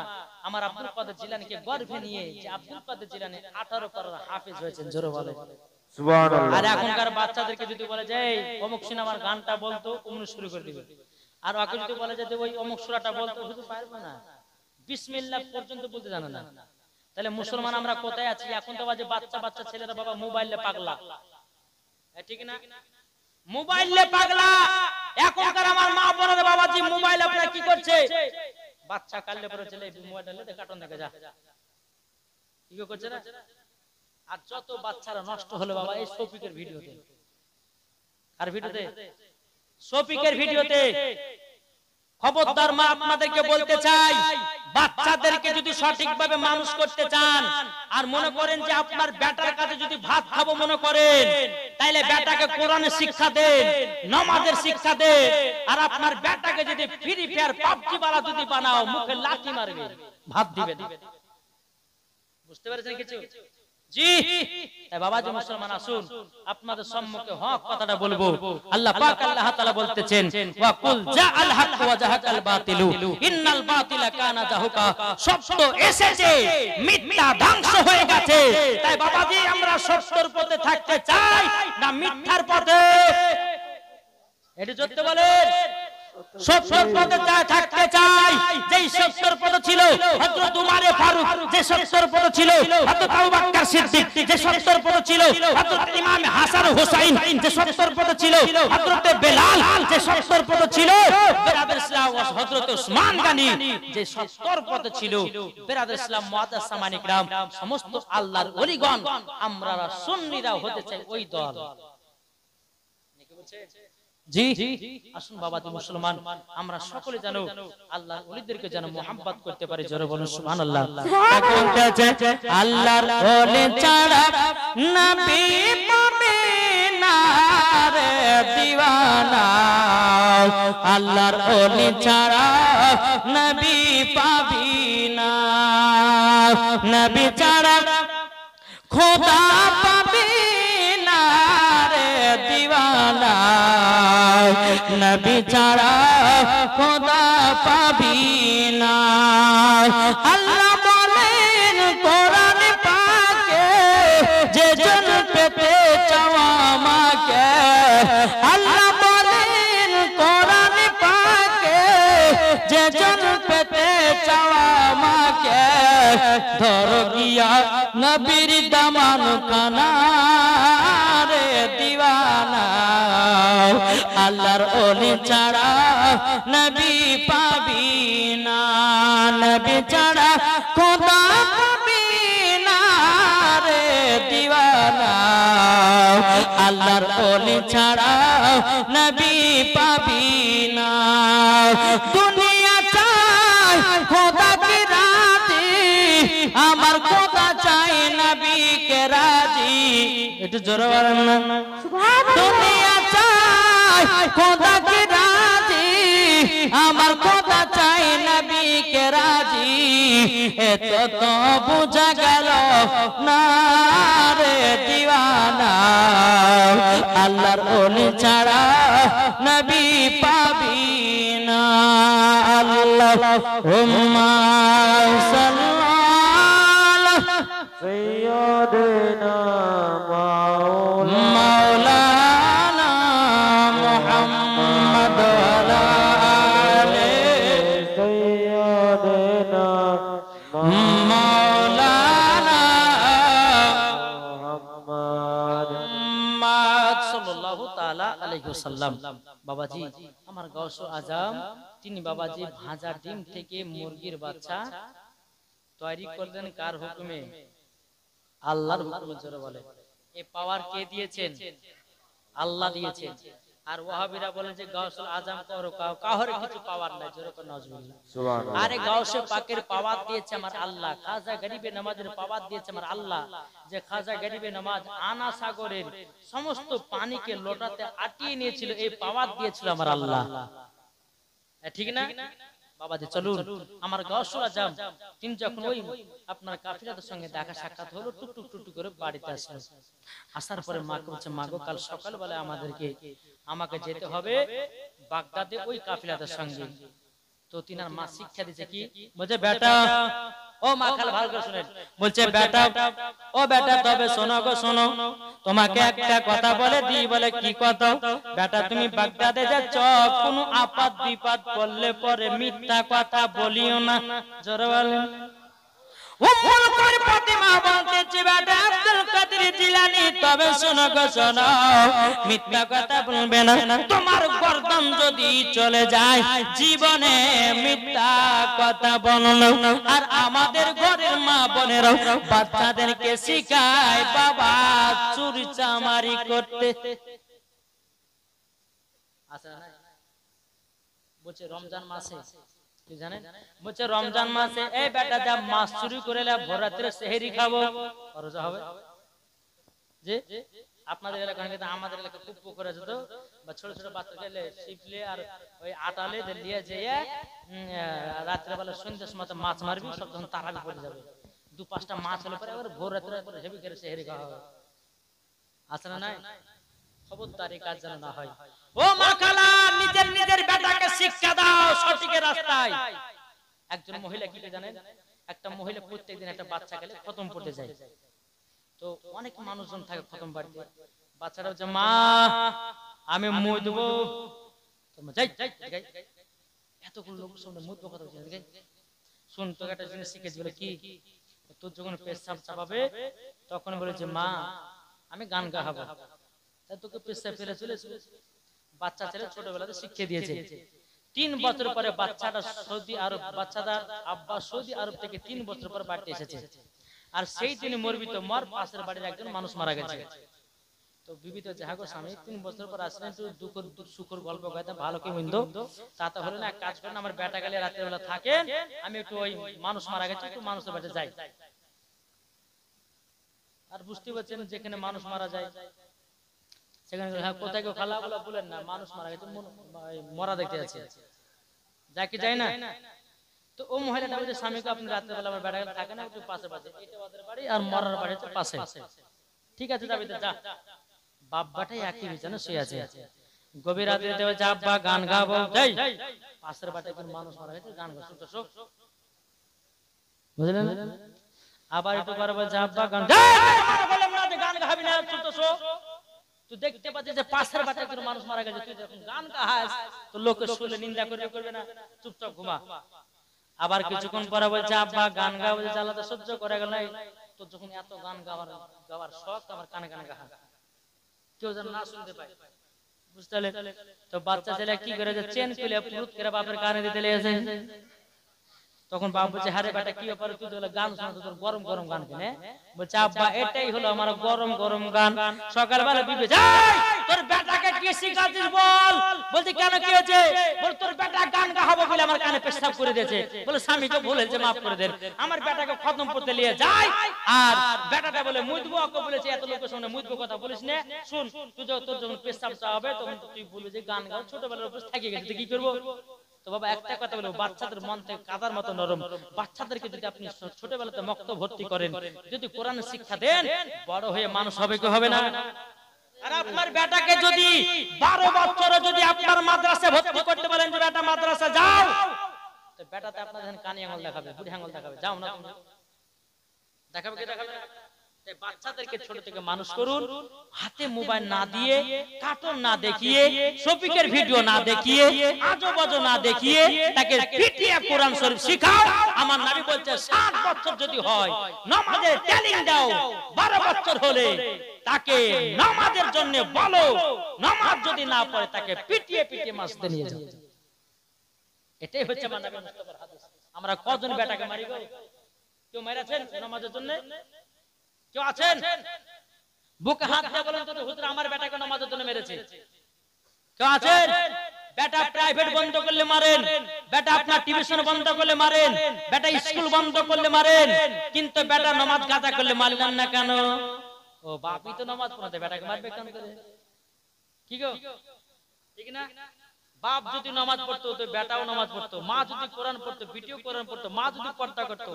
আমার আব্দুল কাদের জিলানীকে গর্ভে নিয়ে, যে আব্দুল কাদের জিলানী 18 পারার হাফেজ হয়েছেন, জোরে বলে সুবহানাল্লাহ। আর এখনকার বাচ্চাদেরকে যদি বলে যে অমুক সিনেমার গানটা বলতো, অমনি শুরু করে দিবে, আর ওকে যদি বলে যে ওই অমুক সূরাটা বলতো, শুধু পারবে না, বিসমিল্লাহ পর্যন্ত বলতে জানে না। তাহলে মুসলমান আমরা কোথায় আছি? এখন তো বাজে বাচ্চা বাচ্চা ছেলেরা বাবা মোবাইলে পাগলা, ঠিক না? মোবাইলে পাগলা। এখনকার আমার মা বোনেরা বাবাজি মোবাইল আপনারা কি করছে? বাচ্চা কাললে পরে ছেলে মোবাইলটা নিয়ে কার্টুন দেখে যা, কি করছে না? আর যত বাচ্চারা নষ্ট হলো বাবা এই শফিকের ভিডিওতে। আর ভিডিওতে শফিকের ভিডিওতে। খবরদার মা, আপনাদেরকে বলতে চাই, বাচ্চাদেরকে যদি সঠিকভাবে মানুষ করতে চান, আর মনে করেন যে আপনার বেটার কাছে যদি ভাত খাবো মনে করেন, তাইলে বেটাকে কোরআনের শিক্ষা দেন, নামাজের শিক্ষা দেন। আর আপনার বেটাকে যদি ফ্রি ফায়ার পাবজি বালা যদি বানাও, মুখে লাঠি মারবে, ভাত দিবে না। বুঝতে পেরেছেন কিছু? জি বাবাজি মুসলমান, আসুন আপনাদের সম্মুখে হক কথাটা বলবো। আল্লাহ পাক আল্লাহ তাআলা বলতেছেন, ওয়া কুল জাআল হক ওয়া জাহাকাল বাতিলু ইন্নাল বাতিলা কানা জাহুকা, সত্য এসেছে মিথ্যা ধ্বংস হয়ে গেছে। তাই বাবাজি আমরা সত্যের পথে থাকতে চাই না মিথ্যার পথে? এটি সত্য বলেন। সত্যের পথে থাকতে চাই, যেই সত্যের পথ ছিল হযরত উমর ফারুক, যে সত্যের পথ ছিল হযরত আবু বকর সিদ্দিক, যে সত্যের পথ ছিল হযরত ইমাম হাসান হুসাইন, যে সত্যের পথ ছিল হযরত বেলাল, যে সত্যের পথ ছিল বেরাদর ইসলাম হযরত উসমান গনি, যে সত্যের পথ ছিল বেরাদর ইসলাম মুআদ্দাস সামানি کرام, সমস্ত আল্লাহর ওলিগণ। আমরা সুন্নিরা হতে চাই ওই দল। কি বলছে? জি আসুন বাবাজি মুসলমান, আমরা সকলে যেন আল্লাহর ওলিদেরকে যেন মোহাম্মত করতে পারি, জোরে বলুন সুবহানাল্লাহ। এখন আল্লাহর ওলি ছাড়া নবী পাবে না রে দিওয়ানা, আল্লাহর ওলি ছাড়া নবী পাবি না, নবী ছাড়া খোদা পাবি না রে দিওয়ানা, নবী ছাড়া খোদা পাবি না। আল্লাহ বলেন কোরআন পাকে, যে জন পেতে চাও আমাকে, আল্লাহ বলেন কোরআন পাকে, যে জন পেতে চাও আমাকে, ধরো গিয়া নবীর দামান খানা রে দিওয়ানা, আল্লাহর ওলি ছাড়া নবী পাবি না, নবী ছাড়া খোদা পাবি না রে দিওয়ানা, আল্লাহর ওলি ছাড়া নবী পাবি না। দুনিয়া চাই খোদা কে রাজি, আমার খোদা চাই নবী কে রাজি, একটু জোরে বলেন না সুবহানাল্লাহ। দুনিয়া চাই খোদা কে রাজি, আমার খোদা চাই নবী কে রাজি, এত তো বুঝা গেল না রে দিওয়ানা, আল্লাহর ওলি ছাড়া নবী পাবি না। আল্লাহুম্মা সাল্লি সাইয়্যিদিনা মাওলানা মুহাম্মদ ওয়া আলি সাইয়্যিদিনা মাওলানা মুহাম্মদ সাল্লাল্লাহু তাআলা আলাইহি ওয়াসাল্লাম। বাবাজি আমার গাউসুল আজম তিনি বাবাজি ভাজা ডিম থেকে মুরগির বাচ্চা তৈরি করলেন কার হুকুমে? আল্লাহর হুকুমে। জোরে বলে এই পাওয়ার কে দিয়েছেন? আল্লাহ দিয়েছেন। আর ওয়াহাবিরা বলেন যে গাউসুল আজম কাহরে কিছু পাওয়ার নাই। জোরে করে নাউজুবিল্লাহ। সুবহানাল্লাহ। আরে গাউসে পাকের পাওয়ার দিয়েছে আমার আল্লাহ। খাজা গরিবে নামাজের পাওয়ার দিয়েছে আমার আল্লাহ। যে খাজা গরিবে নামাজ আনা সাগরের সমস্ত পানিকে লোটাতে আটিয়ে নিয়েছিল, এই পাওয়ার দিয়েছিল আমার আল্লাহ। ঠিক না বাবাজি? চলুন আমার গাউসুল আজম তিনি যখন ওই আপনার কাফিলাদের সঙ্গে দেখা সাক্ষাৎ হলো, টুকটুক টুকটুক করে বাড়িতে আসলেন। আসার পরে মা বলছে, মাগো কাল সকালবেলা আমাকে যেতে হবে বাগদাদে ওই কাফিলাদের সঙ্গে। তো তিনার মা শিক্ষা দিয়েছে কি? বলছে বেটা, ও মা খালা ভালো করে শুনেন, বলছে বেটা, ও বেটা তবে শোনো গো শোনো, তোমাকে একটা কথা বলে দিই। বলে কি কথা? বেটা তুমি বাগদাদে যাচ্ছ, কোনো আপাত বিপদ পড়লে পরে মিথ্যা কথা বলিও না। জোরে বলেন। উম্মুল কুর ফাতিমা বলতেছে বেটা আব্দুল কাদের জিলানী তবে শোনো গো শোনো, মিথ্যা কথা বলবে না। তোমার গর্দন যদি চলে যায় জীবনে মিথ্যা কথা বলো না। আর আমাদের ঘরের মা বোনেরা বাচ্চাদেরকে শিখায় বাবা চুরি চামারি করতে। আচ্ছা বলছে রমজান মাসে কি জানেন? বলছে রমজান মাসে এই বেটা যা মাছ চুরি করে ভোর রাতে সেহরি খাবো, রোজা হবে। যে আপনাদের এলাকা কিন্তু আমাদের এলাকা খুব পুকুর আছে তো, বা ছোট ছোট বাচ্চা গেলে শিপলে আর ওই আটালে দিয়ে যেয়ে রাত্রে বেলা সন্ধ্যার সময় মাছ মারবি, সব যখন তারাবি পড়ে যাবে, 2-5টা মাছ হলে পরে এবার ভোর রাত্রে হেভি করে সেহরি খাওয়া হবে। আছে না নাই? খবরদারি কাজ যেন না হয়। ও মা খালা নিজের বেটাকে শিক্ষা দাও সঠিক রাস্তায়। একজন মহিলা কি জানেন? একটা মহিলা প্রত্যেকদিন একটা বাচ্চা গেলে খতম পড়তে যায়। তো অনেক মানুষজন থাকে খতম বাড়িতে, বাচ্চারা বলছে মা আমি মুই দেবো, এতগুলো লোক শুনে মুই দেবো কথা বলছে। শুন তোকে একটা জিনিস শিখেছি। বলে কি? তোর যখন পেশাব চাপাবে তখন বলেছে মা আমি গান গাহাবো, তাই তোকে পেশাব ফেলে চলে বাচ্চা ছেলে ছোটবেলাতে শিখিয়ে দিয়েছে। 3 বছর পরে বাচ্চাটা সৌদি আরব, বাচ্চাটার আব্বা সৌদি আরব থেকে 3 বছর পর বাড়িতে এসেছে। আর সেই দিন মরবিত মর পাশের বাড়ির একজন মানুষ মারা গেছে। তো বিবিত যাহাগো স্বামী 3 বছর পর আসলেন, একটু দুঃখ সুখর গল্প গাইতে ভালো কি মন্দ তাতে হলো না। এক কাজ করেন, আমার বেটা গেলে রাতের বেলা থাকেন, আমি একটু ওই মানুষ মারা গেছে একটু মানুষের বাড়িতে যাই। আর বুঝতে পারছেন যেখানে মানুষ মারা যায় সেখানে কোথায় কেউ খালা বলা বলেন না, মানুষ মারা গেছে মরা দেখতে আছে, যা কি যায় না। তো ও মহিলাটা বলছে স্বামীকে আপনি রাতের বেলা আমার বেটা গেলে থাকে না, একটু পাশে পাশে, এটা ওদের বাড়ি আর মরার বাড়ি হচ্ছে পাশে। ঠিক আছে যাবি তো যা। বাব্বাটাই একই বিছানা শুয়ে আছে। গভীর রাতে দেবে যা আব্বা গান গাবো, যাই পাশের বাড়িতে কোন মানুষ মারা গেছে গান গাও, শুনতে শোক, বুঝলেন? আবার একটু পরে বলছে আব্বা গান বললাম না যে গান গাবি না, শুনতে শোক। তুই দেখতে পাচ্ছিস যে পাশের বাড়িতে কোন মানুষ মারা গেছে, তুই যখন গান গাহাস তো লোকে শুনলে নিন্দা করবে না, চুপচাপ ঘুমা। আবার কিছুক্ষণ পরে বলছে আব্বা গান গাও, বলছে জ্বালাতে সহ্য করে গেল না, তো যখন এত গান গাওয়ার শখ আমার কানে কানে গাহা, কেউ যেন না শুনতে পায়, বুঝতে পারলে? তো বাচ্চা ছেলে কি করে যে চেন খুলে পুরুত করে বাপের কানে দিতে লেগেছে। তখন বাপ বলছে হারে বেটা কি ব্যাপার, তুই তো গান শোনা, তোর গরম গরম গান কিনে। বলছে আব্বা এটাই হলো আমার গরম গরম গান। সকালবেলা বিবে যাই তোর বেটাকে কি শিখাচ্ছিস বল। বলছে কেন কি হয়েছে? বল তোর বেটা গান গাহাবো বলে আমার কানে পেশাব করে দিয়েছে। বলে স্বামীকে বলেছে মাফ করে দেন, আমার বেটাকে খতম করতে নিয়ে যাই। আর বেটাটা বলে মুদবো, ওকে বলেছে এত লোকের সামনে মুদবো কথা বলিস না। শুন তুই তোর যখন পেশাব চাওয়াবে তখন তুই বলবি যে গান গাও, ছোটবেলার অভ্যাস থেকে গেছে, কি করবো? তো বাবা একটা কথা বলবো, বাচ্চাদের মন থেকে কাদার মতো নরম, বাচ্চাদেরকে যদি আপনি ছোটবেলাতে মক্তব ভর্তি করেন, যদি কোরআনের শিক্ষা দেন, বড় হয়ে মানুষ হবে কি হবে না? আর আপনার বেটাকে যদি 12 বছরে যদি আপনার মাদ্রাসায় ভর্তি করতে বলেন যে বেটা মাদ্রাসা যাও, তো বেটাতে আপনার যখন কানি আঙুল দেখাবে, বুড়ি আঙুল দেখাবে, যাও না তুমি, দেখাবে কি দেখাবে না? বাচ্চাদেরকে ছোট থেকে মানুষ করুন, হাতে মোবাইল না দিয়ে, কার্টুন না দেখিয়ে, শফিকের ভিডিও না দেখিয়ে, আজেবাজে না দেখিয়ে, তাকে পিটিয়ে কোরআন শরীফ শেখাও। আমার নবী বলছে 7 বছর যদি হয় নামাজের ট্রেনিং দাও, 12 বছর হলে তাকে নামাজের জন্য বলো, নামাজ যদি না পড়ে তাকে পিটিয়ে পিটিয়ে মসজিদে নিয়ে যাও। এটাই হচ্ছে আমার নবী মুস্তাফার হাদিস। আমরা কজন বেটাকে মারি গো? কেউ মেরেছেন নামাজের জন্য? কেউ আছেন? বুকে হাত দিয়ে বলেন তো হুজুর আমার বেটাকে নামাজের জন্য মেরেছে। কেউ আছেন? বেটা প্রাইভেট বন্ধ করলে মারেন, বেটা আপনার টিউশন বন্ধ করলে মারেন, বেটা স্কুল বন্ধ করলে মারেন, কিন্তু বেটা নামাজ কাজা করলে মারলেন না কেন? ও বাপই তো নামাজ পড়াতে, বেটাকে মারবে কেন করে? কি গো, ঠিক না? বাপ যদি নামাজ পড়তো তো বেটাও নামাজ পড়তো, মা যদি কোরআন পড়তো বিটিও কোরআন পড়তো, মা যদি পর্দা করতো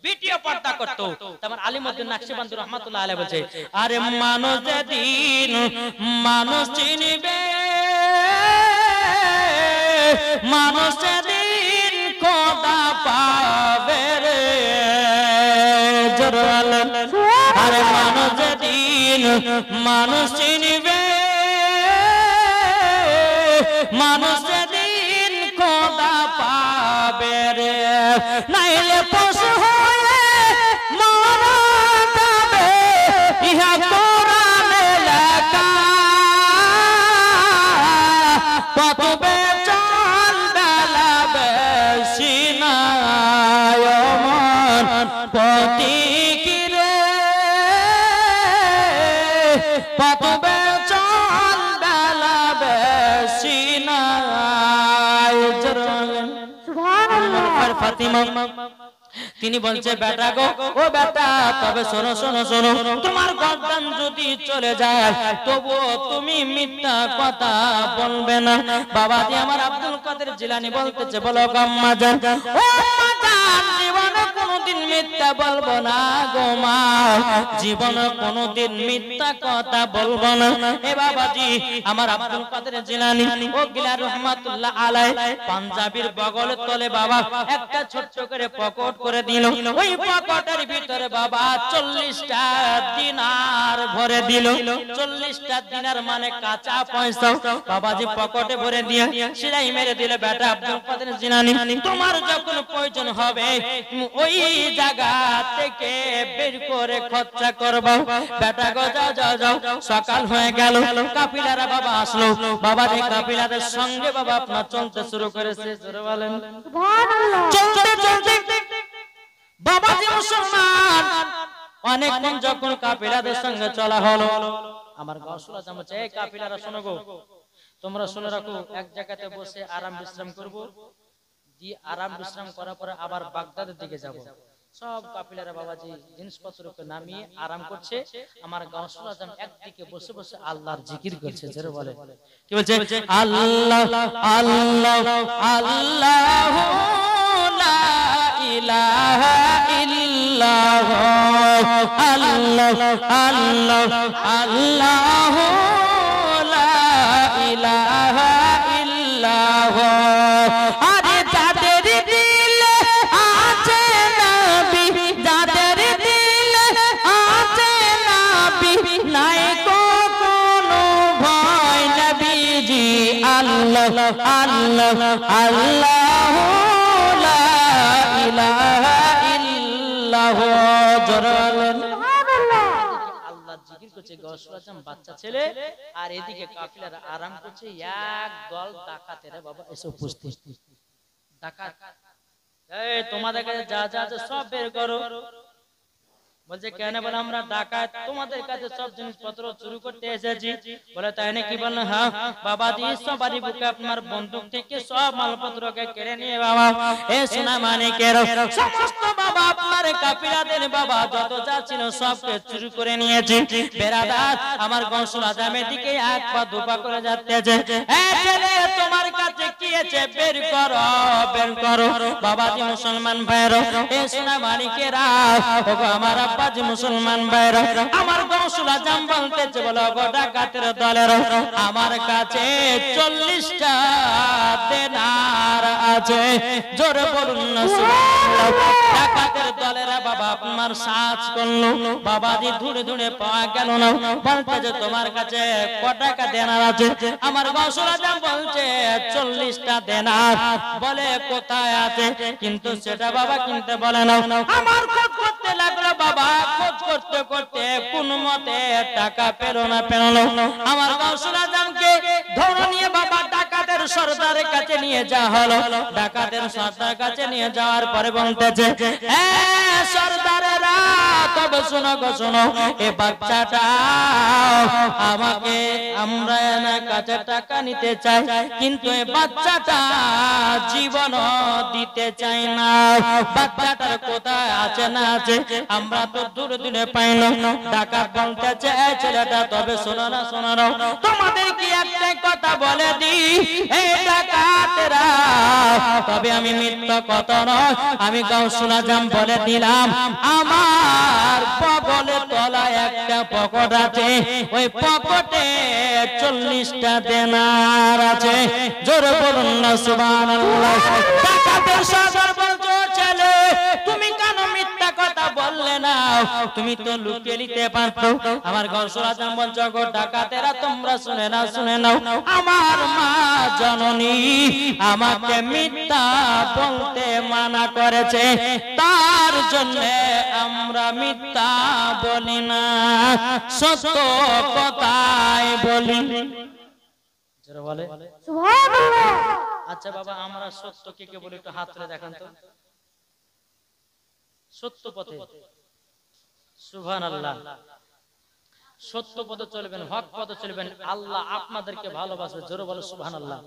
বিটিও পর্দা করতো। তারপর আলিমউদ্দিন নাকশবন্দি রাহমাতুল্লাহ আলাইহি বলছে, আরে মানুষ যেদিন মানুষ চিনবে, মানুষ যেদিন খোদা পাবে রে, আরে মানুষ যেদিন মানুষ চিনবে, মানুষ যেদিন খোদা পাবে রে, নাইলে পশু হয়ে মারা যাবে, ইহা কোরআনে লেখা, পথবে চল বেলা বেশি নাই মন প্রতীক রে, পথবে চল বেলা বেশি নাই। ফাতিমা তিনি বলছে বেটা গো, ও বেটা তবে শোনো শোনো শোনো, তোমার গর্দান যদি চলে যায় তবুও তুমি মিথ্যা কথা বলবে না। বাবাজি আমার আব্দুল কাদের জিলানী বলতেছে, বলো আম্মা জান, ও আম্মা জান, জীবনে কোনোদিন মিথ্যা বলবো না গো মা, জীবনে কোনোদিন মিথ্যা কথা বলবো না। এ বাবাজি আমার আব্দুল কাদের জিলানী ও গিলা রহমাতুল্লাহ আলাইহি পাঞ্জাবির বগলের তলে বাবা একটা ছোট্ট করে পকেট করে দিল, ওই পকেটের ভিতরে বাবা 40টা দিনার ভরে দিল। 40টা দিনার মানে কাঁচা পয়সা বাবাজি পকেটে ভরে দিয়ে সিলাই মেরে দিল, বেটা আব্দুল কাদের জিলানী তোমার যখন প্রয়োজন হবে ওই জায়গা থেকে বের করে খরচা করবা। বেটা গো যাও যাও যাও। সকাল হয়ে গেল, কাফিলারা বাবা আসলো, বাবাজি কাফিলাদের সঙ্গে বাবা আপনার চলতে শুরু করেছে। জোরে বলেন সুবহানাল্লাহ। চলতে চলতে বাবাজি মুসলমান অনেকক্ষণ যখন কাফিলাদের সঙ্গে চলা হলো, আমার গাউসুল আজম বলছে, এই কাফিলারা শোনো গো, তোমরা শুনে রাখো, এক জায়গাতে বসে আরাম বিশ্রাম করব, দিয়ে আরাম বিশ্রাম করার পরে আবার বাগদাদের দিকে যাব। সব কাফিলারা বাবাজি জিনিসপত্রকে নামিয়ে আরাম করছে, আমার গাউসুল আজম একদিকে বসে বসে আল্লাহর জিকির করছে। জোরে বলে কি বলছে? আল্লাহ আল্লাহ আল্লাহু লা ইলাহা ইল্লাল্লাহ, আল্লাহ আল্লাহ আল্লাহু লা ইলাহা ইল্লাল্লাহ। আরে যাদের দিলে আছে নবী, যাদের দিলে আছে নবী, নাই কোনো ভয় নবীজি। আল্লাহ আল্লাহ আল্লাহু লা ইলাহা ইল্লাল্লাহ। জোরে বলেন সুবহানাল্লাহ। আল্লাহর জিকির করছে গাউসুল আজম বাচ্চা ছেলে, আর এদিকে কাফিলারা আরাম করছে। এক দল ডাকাতেরা বাবা এসে উপস্থিত। ডাকাত, এই তোমাদের কাছে যা যা আছে সব বের করো। বলছে কেন? বলে আমরা ডাকাত, তোমাদের কাছে সব জিনিসপত্র চুরি করতে এসেছি। বলে তাই নাকি? বলল হ্যাঁ বাবাজি, সবারই বুকে আপনার বন্দুক থেকে সব মালপত্রকে কেড়ে নিয়ে বাবা এ সোনা মানিকের সমস্ত বাবা আপনার কাফিরাদের বাবা যত যা ছিল সবকে চুরি করে নিয়েছি। বেরাদার আমার গৌসুল আজমের দিকে এক পা দুপা করে যাচ্ছে। এ ছেলে তোমার কাছে কি আছে বের করো, বের করো। বাবাজি মুসলমান ভাইরা এ সোনা মানিকেরা, ওগো আমার আব্বাজি মুসলমান ভাইরা, আমার গৌসুল আজম বলতেছে বলো গো ডাকাতের দলের আমার কাছে 40টা দেনার আছে। জোরে বলুন না সুবহানাল্লাহ। ডাকাতের দলেরা বাবা আপনার সাজ করলো, বাবাজি ধুরে ধুরে পাওয়া গেল না। বলতেছে তোমার কাছে কত টাকা দেনার আছে? আমার গৌসুল আজম বলছে 40টা দেনার। বলে কোথায় আছে? কিন্তু সেটা বাবা কিনতে বলে না। আমার খোঁজ করতে লাগলো বাবা, খোঁজ করতে করতে কোন মতে টাকা পেল না। আমার গৌসুল আজমকে ধরে নিয়ে বাবা ডাকাতের সর্দারের কাছে নিয়ে যাওয়া হলো। ডাকাতের সর্দার কাছে নিয়ে যাওয়ার পরে বলতেছে এ সর্দারেরা তবে শোনো গো শোনো, এ বাচ্চাটা আমাকে আমরা এনার কাছে টাকা নিতে চাই, কিন্তু এ বাচ্চাটা জীবন দিতে চাই না। বাচ্চাটার কোথায় আছে না আছে আমরা তো দূরে দূরে পাই না। ডাকাত বলতেছে এই ছেলেটা তবে শোনো না, শোনো না, তোমাদের কি একটা কথা বলে দি এই ডাকাতেরা, তবে আমি মিথ্যা কথা নয়, আমি গৌসুল আজম বলে দিলাম আমার পকেটে তলায় একটা পকেট আছে, ওই পকেটে 40টা দেনার আছে। জোরে বলুন না সুবহানাল্লাহ। ডাকাতের সর্দার বলছো ছেলে তুমি কেন মিথ্যা কথা বললে না? তুমি তো লুকিয়ে নিতে পারতো। আমার গৌসুল আজম বলছো গো ডাকাতেরা তোমরা শুনে নাও, শুনে নাও, আমার মা জননী আমাকে মিথ্যা বলতে মানা করেছে, তার জন্য আমরা মিথ্যা বলি না, সত্য কথাই বলি। বলে সুবহানাল্লাহ। আচ্ছা বাবা আমরা সত্য কে কে বলি একটু হাত তুলে দেখান তো। সত্য পথে সুবহানাল্লাহ, সত্য পথে চলবেন, হক পথে চলবেন, আল্লাহ আপনাদেরকে ভালোবাসে। জোরে বলো সুবহানাল্লাহ।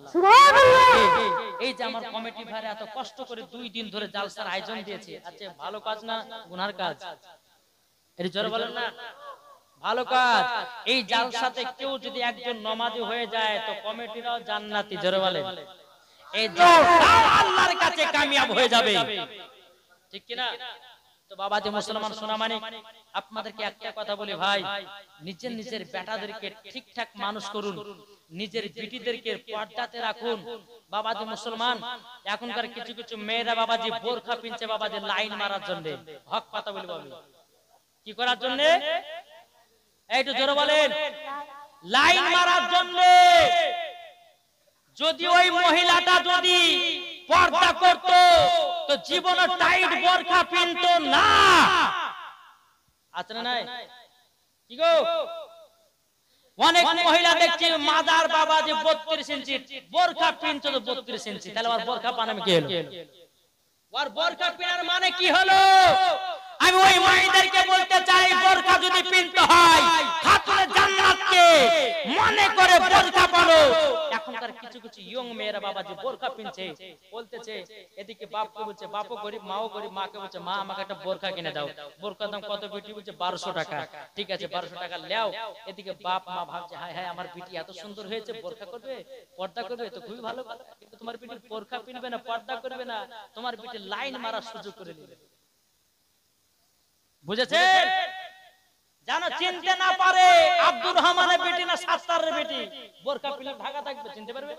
এই যে আমার কমিটি ভাইরা এত কষ্ট করে 2 দিন ধরে জালসার আয়োজন দিয়েছে, আচ্ছা ভালো কাজ না গুনার কাজ? এর জোরে বলেন না ভালো কাজ। এই জালসাতে কেউ যদি একজন নামাজি হয়ে যায় তো কমিটিরাও জান্নাতি। জোরে বলেন এই জালসাও আল্লাহর কাছে কামিয়াব হয়ে যাবে, ঠিক কি না? তো বাবাজি মুসলমান সোনা মানিক আপনাদেরকে একটা কথা বলি ভাই, নিজের নিজের বেটাদেরকে ঠিকঠাক মানুষ করুন, নিজের বিটিদেরকে পর্দাতে রাখুন। বাবাজি মুসলমান এখনকার কিছু কিছু মেয়েরা বাবাজি বোরখা পিনছে বাবাজি লাইন মারার জন্য। হক কথা বলি বাবু, কি করার জন্য? এইটু জোরে বলেন, লাইন মারার জন্য। যদি ওই মহিলাটা যদি পর্দা করত তো জীবনে টাইট বোরখা পিনতো না। আছে না নাই? কি গো অনেক মহিলা দেখছি মাদার বাবা যে 32 ইঞ্চি বোরখা পিনতো, তো 32 ইঞ্চি, তাহলে আর বোরখা পানামে কি হলো? আর বোরখা পিনার মানে কি হলো? আমি ওই মায়েদেরকে বলতে চাই বোরখা যদি পিনতে হয় খাতুনে জান্নাতকে মনে করে বোরখা পরো। এখনকার কিছু কিছু ইয়ং মেয়েরা বাবা যে বোরখা পিনছে বলতেছে, এদিকে বাপকে বলছে বাপও গরিব মাও গরিব, মাকে বলছে মা আমাকে একটা বোরখা কিনে দাও। বোরখার দাম কত? বিটি বলছে 1200 টাকা। ঠিক আছে 1200 টাকা নাও। এদিকে বাপ মা ভাবছে হায় হায় আমার বিটি এত সুন্দর হয়েছে, বোরখা করবে পর্দা করবে তো খুবই ভালো, কিন্তু তোমার বিটি বোরখা পিনবে না পর্দা করবে না, তোমার বিটি লাইন মারার সুযোগ করে নেবে। বুঝেছেন? জানো চিনতে না পারে আব্দুর রহমানের বেটি না সাত্তারের বেটি, বোরখা পিলে ঢাকা থাকবে, চিনতে পারবে?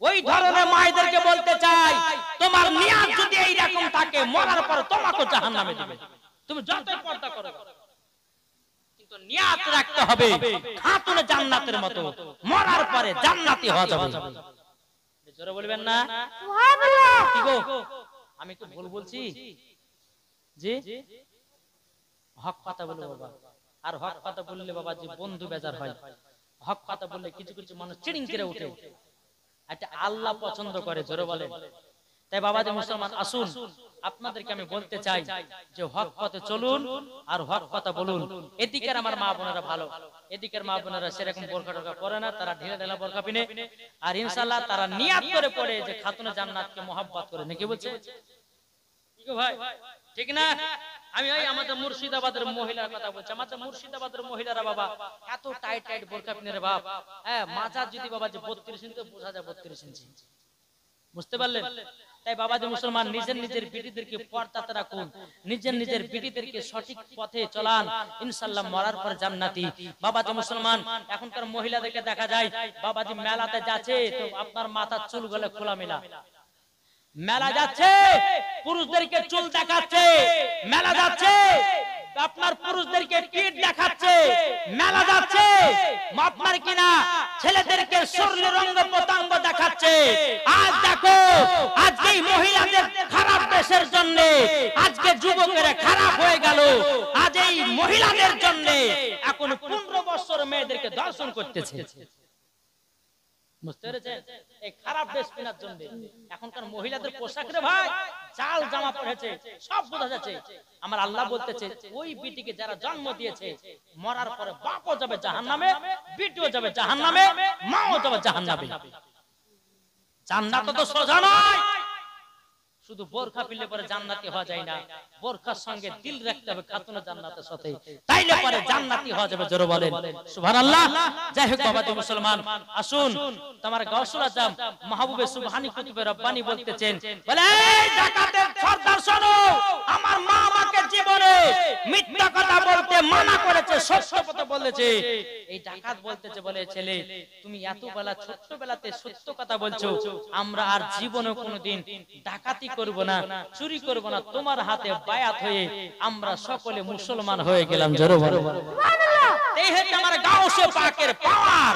ওই ধরনের মায়েদেরকে বলতে চাই তোমার নিয়ত যদি এই রকম থাকে মরার পর তোমাকে জাহান্নামে দিবে। তুমি যতই পর্দা করো কিন্তু নিয়ত রাখতে হবে খাতুনে জান্নাতের মতো, মরার পরে জান্নাতি হওয়া যাবে। জোরে বলবেন না সুবহানাল্লাহ। কি গো আমি তো ভুল বলছি? জি হক কথা বলে বাবা, আর হক কথা বললে বাবা যে বন্ধু বেজার হয়। হক কথা বললে কিছু কিছু মানুষ চিড়িং করে উঠে, এটা আল্লাহ পছন্দ করে। জোরে বলে তাই বাবাজি মুসলমান আসুন, আপনাদেরকে আমি বলতে চাই যে হক পথে চলুন আর হক কথা বলুন। এদিকের আমার মা বোনেরা ভালো, এদিকের মা বোনেরা সেরকম বোরখা টোরখা পরে না, তারা ঢিলে ঢালা বোরখা পিনে, আর ইনশাআল্লাহ তারা নিয়াত করে পড়ে যে খাতুনে জান্নাতকে মহব্বত করে। নাকি বলছে ভাই? ঠিক না? আমি ওই আমাদের মুর্শিদাবাদের মহিলার কথা বলছি। আমাদের মুর্শিদাবাদের মহিলারা বাবা এত টাইট টাইট বোরখা পিনে রে বাপ, হ্যাঁ মাজার যদি বাবা যে 32 ইঞ্চি তো বোঝা যায় 32 ইঞ্চি। বুঝতে পারলেন? তাই বাবাজি মুসলমান নিজের নিজের বিটিদেরকে পর্দাতে রাখুন, নিজের নিজের বিটিদেরকে সঠিক পথে চলান, ইনশাআল্লাহ মরার পর জান্নাতি। বাবাজি মুসলমান এখনকার মহিলাদেরকে দেখা যায় বাবাজি মেলাতে যাচ্ছে তো আপনার মাথার চুলগুলো খোলামেলা, মেলা যাচ্ছে পুরুষদেরকে চুল দেখাচ্ছে, মেলা যাচ্ছে আপনার পুরুষদেরকে পিঠ দেখাচ্ছে, মেলা যাচ্ছে আপনার কিনা ছেলেদেরকে শরীরের অঙ্গ প্রত্যঙ্গ দেখাচ্ছে। আজ দেখো আজকে মহিলাদের খারাপ দেশের জন্য আজকে যুবকেরা খারাপ হয়ে গেল, আজ এই মহিলাদের জন্য এখন 15 বছর মেয়েদেরকে দর্শন করতেছে। বুঝতে পেরেছেন? এই খারাপ ড্রেস কেনার জন্য এখনকার মহিলাদের পোশাক রে ভাই জাল জামা পড়েছে, সব বোঝা যাচ্ছে। আমার আল্লাহ বলতেছে ওই বিটিকে যারা জন্ম দিয়েছে মরার পরে বাপও যাবে জাহান্নামে, বিটিও যাবে জাহান্নামে, মাও যাবে জাহান্নামে। জান্নাত তো সোজা নয়, শুধু বোরখা পিনলে পরে জান্নাতি হওয়া যায় না, বোরখার সঙ্গে দিল রাখতে হবে খাতুনে জান্নাতের সাথে, তাইলে পরে জান্নাতি হওয়া যাবে। জোরে বলেন সুবহানাল্লাহ। যাই হোক বাবাজি মুসলমান আসুন, তোমার গাউসুল আজম মাহবুবে সুবহানী কুতুবে রব্বানী বলতেছেন, বলে এই যাকাতের সরদার শোনো, আমার মা আমাকে জীবনে মিথ্যা কথা বলতে মানা করেছে, সত্য কথা বলেছে। এই ডাকাত বলতেছে, বলে ছেলে তুমি এত বেলা ছোট্টবেলাতে সত্য কথা বলছো, আমরা আর জীবনে কোনোদিন ডাকাতি করব না, চুরি করব না, তোমার হাতে বায়াত হয়ে আমরা সকলে মুসলমান হয়ে গেলাম। জোরে বলো সুবহানাল্লাহ। এই হচ্ছে আমার গাউসে পাকের পাওয়ার।